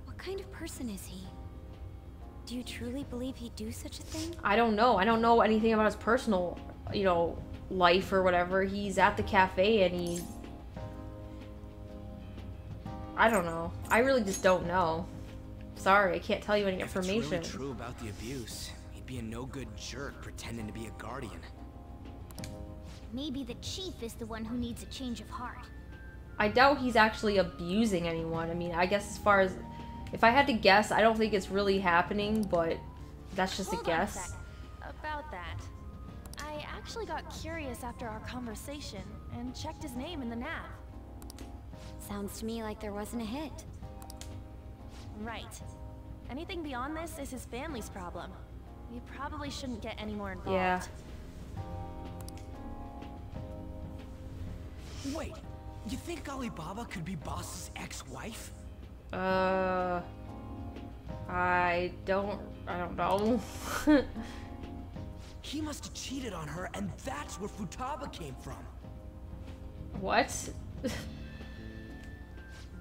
What kind of person is he? Do you truly believe he'd do such a thing? I don't know. I don't know anything about his personal, you know, life or whatever. He's at the cafe and he... I don't know. I really just don't know. Sorry, I can't tell you any information. If it's really true about the abuse, he'd be a no-good jerk pretending to be a guardian. Maybe the chief is the one who needs a change of heart. I doubt he's actually abusing anyone. I mean, I guess as far as... If I had to guess, I don't think it's really happening, but that's just a guess. On a sec. About that. I actually got curious after our conversation and checked his name in the nav. Sounds to me like there wasn't a hit. Right. Anything beyond this is his family's problem. We probably shouldn't get any more involved. Yeah. Wait, you think Alibaba could be Boss's ex-wife? I don't know. He must have cheated on her, and that's where Futaba came from. What?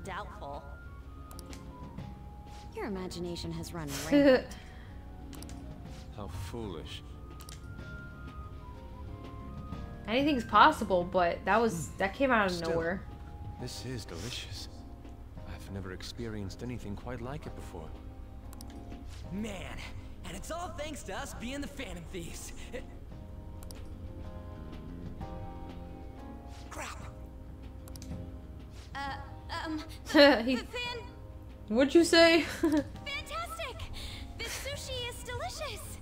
Doubtful. Your imagination has run rampant. How foolish. Anything's possible, but that came out of nowhere. This is delicious. I've never experienced anything quite like it before. Man, and it's all thanks to us being the Phantom Thieves. Crap. What'd you say? Fantastic! This sushi is delicious!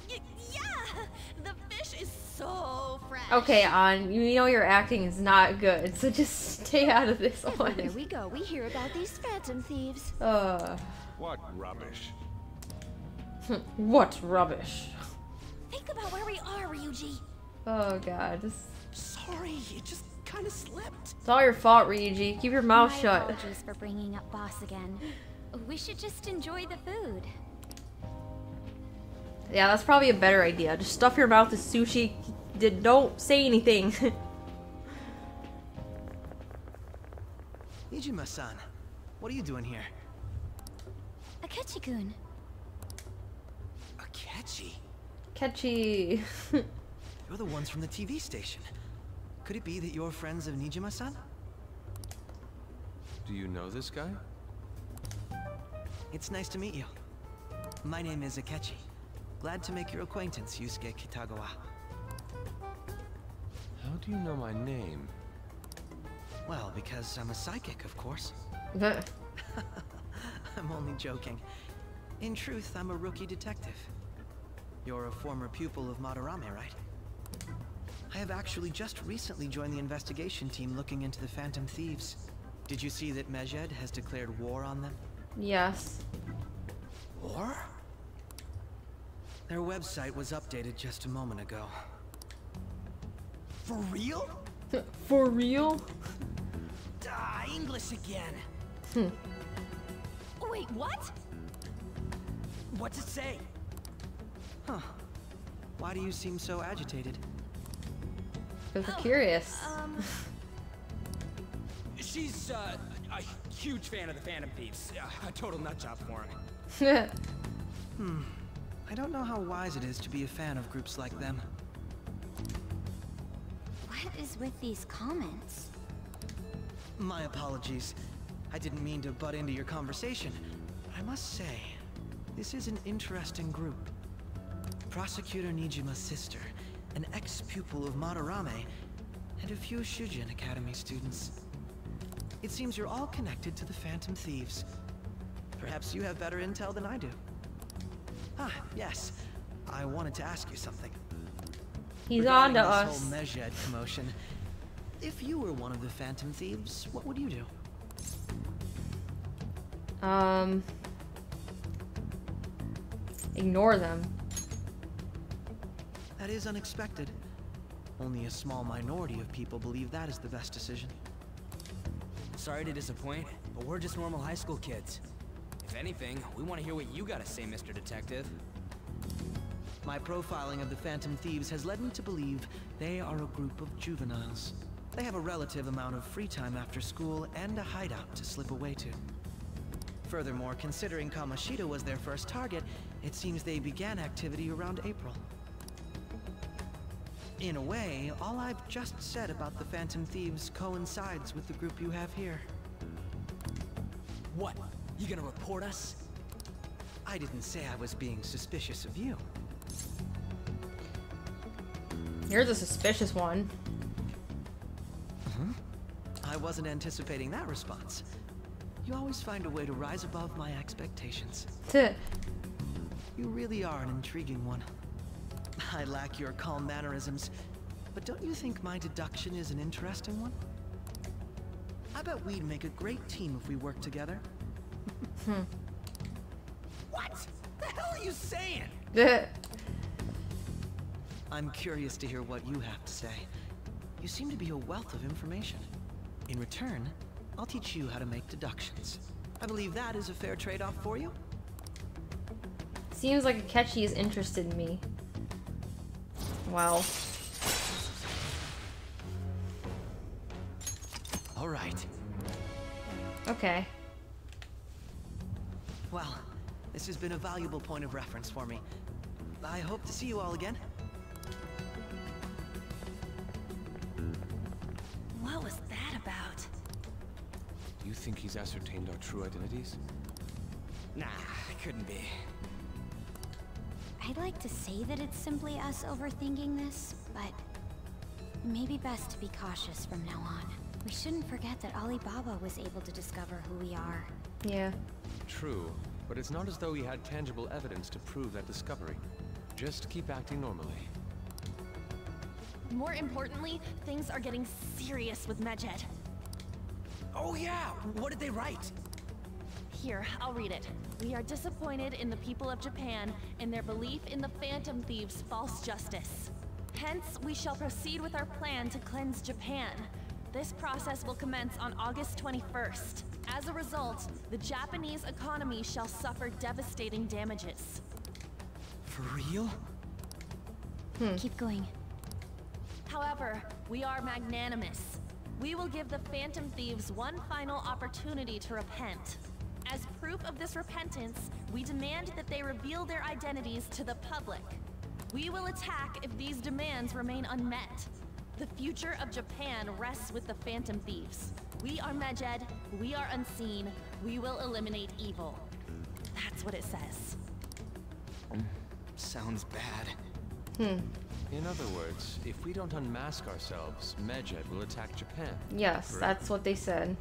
Yeah! The fish is so fresh! Okay, An, you know your acting is not good, so just stay out of this one. There we go. We hear about these Phantom Thieves. What rubbish. What rubbish. Think about where we are, Ryuji. Oh god. Sorry, it just kind of slipped. It's all your fault, Ryuji. Keep your mouth shut. Apologies for bringing up boss again. We should just enjoy the food. Yeah, that's probably a better idea. Just stuff your mouth with sushi. Don't say anything. Nijima-san, what are you doing here? Akechi-kun. Akechi? Catchy. You're the ones from the TV station. Could it be that you're friends of Nijima-san? Do you know this guy? It's nice to meet you. My name is Akechi. Glad to make your acquaintance, Yusuke Kitagawa. How do you know my name? Well, because I'm a psychic, of course. Okay. I'm only joking. In truth, I'm a rookie detective. You're a former pupil of Madarame, right? I have actually just recently joined the investigation team looking into the Phantom Thieves. Did you see that Medjed has declared war on them? Yes. War? Their website was updated just a moment ago. For real? For real? English again. Wait, what? What's it say? Huh. Why do you seem so agitated? Because we're curious. She's a huge fan of the Phantom Thieves. A total nutjob for him. I don't know how wise it is to be a fan of groups like them. What is with these comments? My apologies. I didn't mean to butt into your conversation. I must say, this is an interesting group. Prosecutor Nijima's sister, an ex-pupil of Madarame, and a few Shujin Academy students. It seems you're all connected to the Phantom Thieves. Perhaps you have better intel than I do. Ah, yes. I wanted to ask you something. He's on to Regarding us. this whole Medjed commotion. If you were one of the Phantom Thieves, what would you do? Ignore them. That is unexpected. Only a small minority of people believe that is the best decision. Sorry to disappoint, but we're just normal high school kids. If anything, we want to hear what you gotta say, Mr. Detective. My profiling of the Phantom Thieves has led me to believe they are a group of juveniles. They have a relative amount of free time after school and a hideout to slip away to. Furthermore, considering Kamoshida was their first target, it seems they began activity around April. In a way, all I've just said about the Phantom Thieves coincides with the group you have here. What? You gonna report us? I didn't say I was being suspicious of you. You're the suspicious one. I wasn't anticipating that response. You always find a way to rise above my expectations. You really are an intriguing one. I lack your calm mannerisms, but don't you think my deduction is an interesting one? I bet we'd make a great team if we worked together. What the hell are you saying? I'm curious to hear what you have to say. You seem to be a wealth of information. In return, I'll teach you how to make deductions. I believe that is a fair trade-off for you. Seems like Akechi is interested in me. Wow. All right. Okay. Well, this has been a valuable point of reference for me. I hope to see you all again. What was that about? Do you think he's ascertained our true identities? Nah, couldn't be. I'd like to say that it's simply us overthinking this, but it may be best to be cautious from now on. We shouldn't forget that Alibaba was able to discover who we are. Yeah. True, but it's not as though he had tangible evidence to prove that discovery. Just keep acting normally. More importantly, things are getting serious with Medjed. Oh yeah, what did they write? Here, I'll read it. We are disappointed in the people of Japan and their belief in the Phantom Thieves' false justice. Hence, we shall proceed with our plan to cleanse Japan. This process will commence on August 21st. As a result, the Japanese economy shall suffer devastating damages. For real? Keep going. However, we are magnanimous. We will give the Phantom Thieves one final opportunity to repent. As proof of this repentance, we demand that they reveal their identities to the public. We will attack if these demands remain unmet. The future of Japan rests with the Phantom Thieves. We are Medjed, we are unseen, we will eliminate evil. That's what it says. Sounds bad. In other words, if we don't unmask ourselves, Medjed will attack Japan. Yes, correct? that's what they said.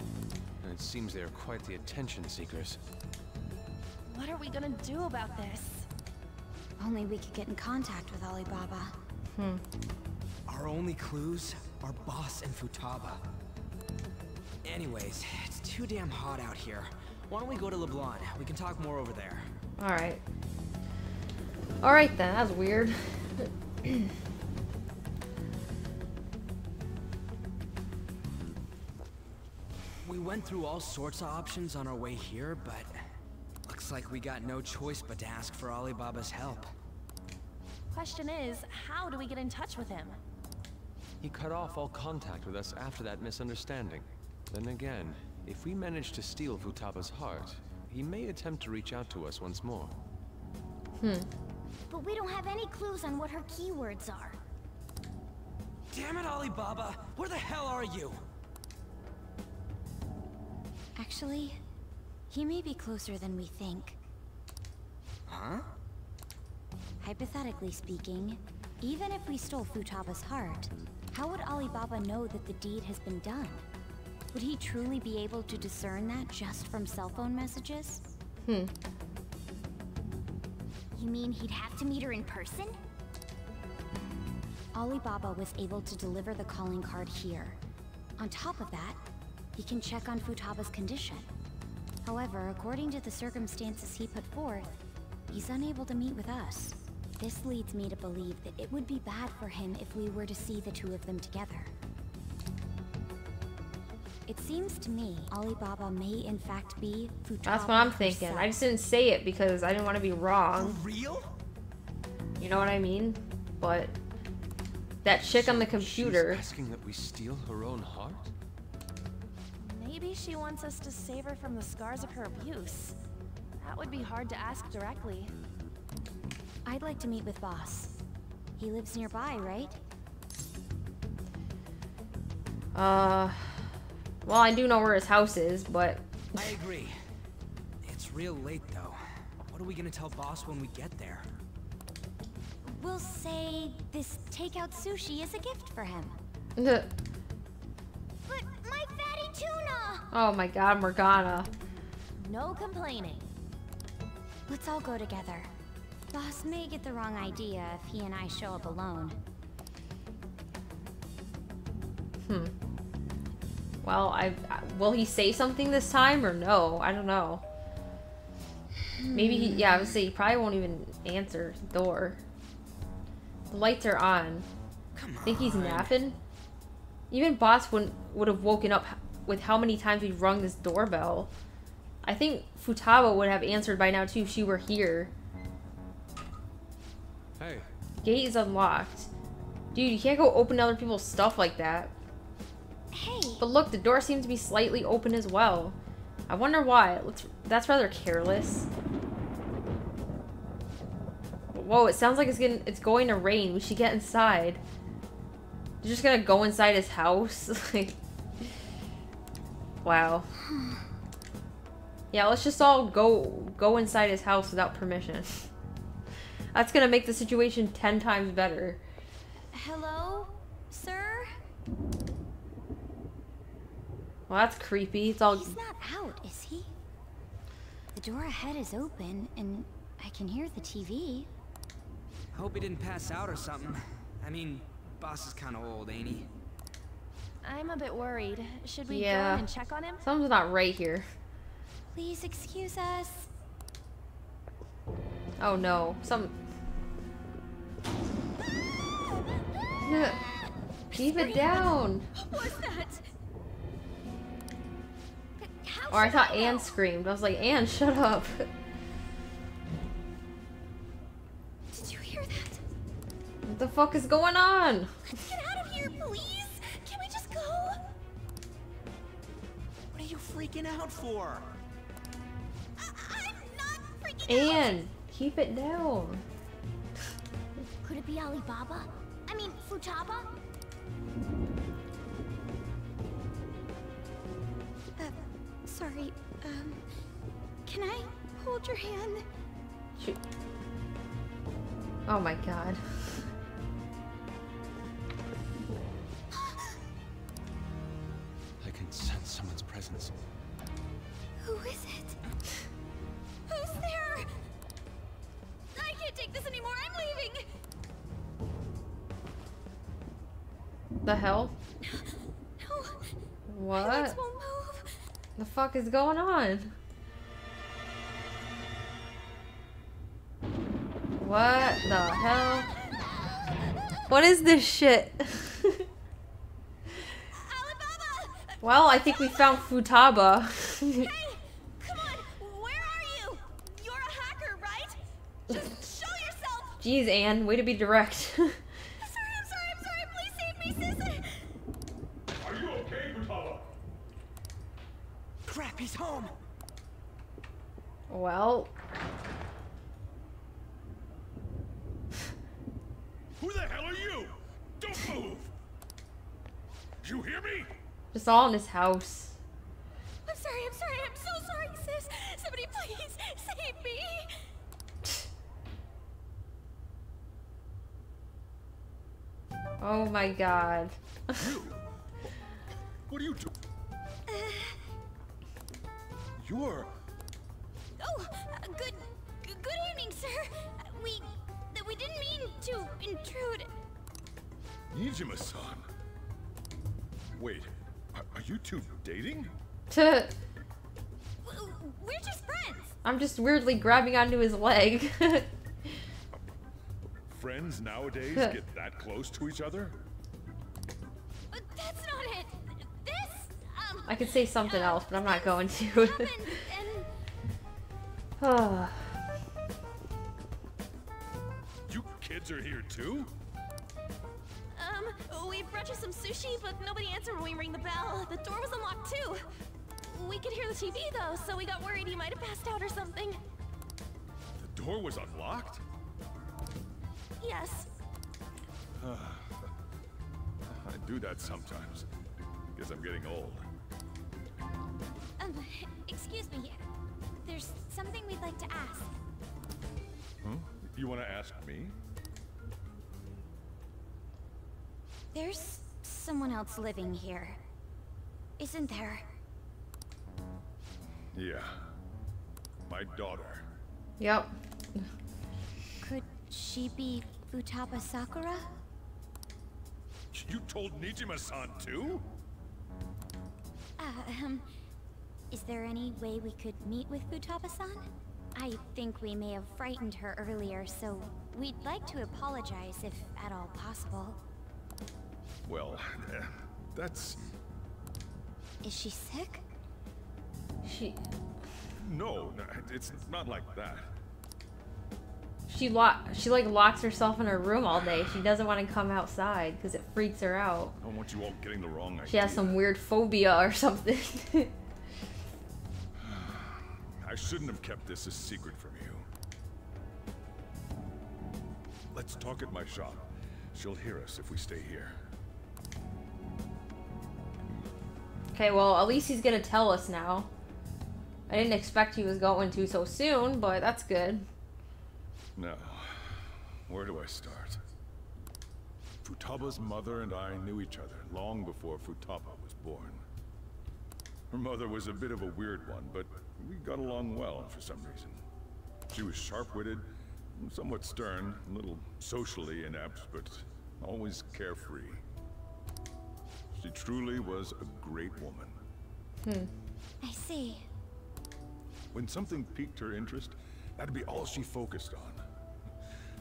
And it seems they are quite the attention seekers. What are we gonna do about this? Only we could get in contact with Alibaba. Our only clues are Boss and Futaba. Anyways, it's too damn hot out here. Why don't we go to LeBlanc? We can talk more over there. Alright. Alright then, that's weird. We went through all sorts of options on our way here, but looks like we got no choice but to ask for Alibaba's help. Question is, how do we get in touch with him? He cut off all contact with us after that misunderstanding. Then again, if we manage to steal Futaba's heart, he may attempt to reach out to us once more. But we don't have any clues on what her keywords are. Damn it, Alibaba! Where the hell are you? Actually, he may be closer than we think. Huh? Hypothetically speaking, even if we stole Futaba's heart, how would Alibaba know that the deed has been done? Would he truly be able to discern that just from cell phone messages? You mean he'd have to meet her in person? Alibaba was able to deliver the calling card here. On top of that, he can check on Futaba's condition. However, according to the circumstances he put forth, he's unable to meet with us. This leads me to believe that it would be bad for him if we were to see the two of them together. It seems to me Alibaba may in fact be Futaba. That's what I'm thinking. I just didn't say it because I didn't want to be wrong. For real? You know what I mean? But that chick on the computer. She's asking that we steal her own heart? Maybe she wants us to save her from the scars of her abuse. That would be hard to ask directly. I'd like to meet with Boss. He lives nearby, right? Well, I do know where his house is, but... I agree. It's real late, though. What are we gonna tell Boss when we get there? We'll say this takeout sushi is a gift for him. But my fatty tuna! Oh my god, Morgana. No complaining. Let's all go together. Boss may get the wrong idea if he and I show up alone. Well, will he say something this time or no? I don't know. Maybe he, yeah, I would say he probably won't even answer the door. The lights are on. Think he's napping? Even Boss would have woken up with how many times we've rung this doorbell. I think Futaba would have answered by now too if she were here. Hey. Gate is unlocked. Dude, you can't go open other people's stuff like that. Hey. But look, the door seems to be slightly open as well. I wonder why. That's rather careless. Whoa, it sounds like it's going to rain. We should get inside. You're just gonna go inside his house? Like, wow. Yeah, let's just all go inside his house without permission. That's gonna make the situation 10 times better. Hello, sir? Well, that's creepy. It's all... He's not out, is he? The door ahead is open, and I can hear the TV. Hope he didn't pass out or something. I mean, Boss is kind of old, ain't he? I'm a bit worried. Should we go Yeah. in and check on him? Something's not right here. Please excuse us. Oh no, No. Keep it down. What was that? Or I thought Anne screamed. I was like, Anne, shut up. Did you hear that? What the fuck is going on? Let's get out of here, please. Can we just go? What are you freaking out for? I'm not freaking out. Anne, keep it down. Could it be Alibaba? I mean, Futaba? Sorry, can I hold your hand? Shoot. Oh my god. I can sense someone's presence. Who is it? Who's there? I can't take this anymore. I'm leaving. The hell? No. What? My legs won't move. The fuck is going on? What the hell? What is this shit? Well, I think we found Futaba. Hey, come on, where are you? You're a hacker, right? Just show yourself. Jeez, Anne, way to be direct. I'm sorry, please save me, sis. Are you okay, Futaba? Crap, he's home. Well, Who the hell are you? Don't move! You hear me? just all in his house. I'm sorry, I'm so sorry, sis. Somebody please save me. Oh my god. You? What are you doing? You're... Oh, good evening, sir. We didn't mean to intrude. Nijima-san. Wait, are you two dating? We're just friends. I'm just weirdly grabbing onto his leg. Friends nowadays get that close to each other? But that's not it. This, I could say something else, but I'm not going to. happened and... You kids are here too? We brought you some sushi, but nobody answered when we ring the bell. The door was unlocked too. We could hear the TV though, so we got worried you might have passed out or something. The door was unlocked? Yes. I do that sometimes. Guess I'm getting old. Excuse me. There's something we'd like to ask. Huh? You want to ask me? There's someone else living here, isn't there? Yeah. My daughter. Yep. Could she be Futaba Sakura? You told Nijima-san too? Is there any way we could meet with Futaba-san? I think we may have frightened her earlier, so we'd like to apologize if at all possible. Well, that's... Is she sick? No, it's not like that. She like locks herself in her room all day. She doesn't want to come outside because it freaks her out. I don't want you all getting the wrong idea. She has some weird phobia or something. I shouldn't have kept this a secret from you. Let's talk at my shop. She'll hear us if we stay here. Okay, well, at least he's gonna tell us now. I didn't expect he was going to so soon, but that's good. Now, where do I start? Futaba's mother and I knew each other long before Futaba was born. Her mother was a bit of a weird one, but we got along well for some reason. She was sharp-witted, somewhat stern, a little socially inept, but always carefree. She truly was a great woman. I see. When something piqued her interest, that'd be all she focused on.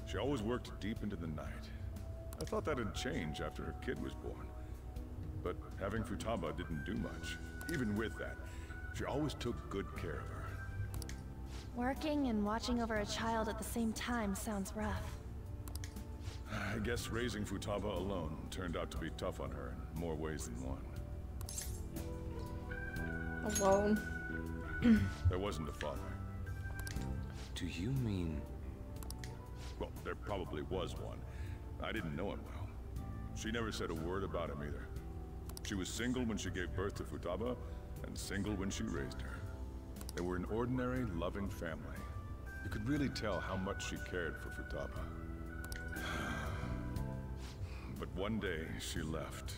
She always worked deep into the night. I thought that'd change after her kid was born. But having Futaba didn't do much. Even with that, she always took good care of her. Working and watching over a child at the same time sounds rough. I guess raising Futaba alone turned out to be tough on her in more ways than one. Alone? There wasn't a father. Do you mean... Well, there probably was one. I didn't know him well. She never said a word about him either. She was single when she gave birth to Futaba, and single when she raised her. They were an ordinary, loving family. You could really tell how much she cared for Futaba. But one day, she left.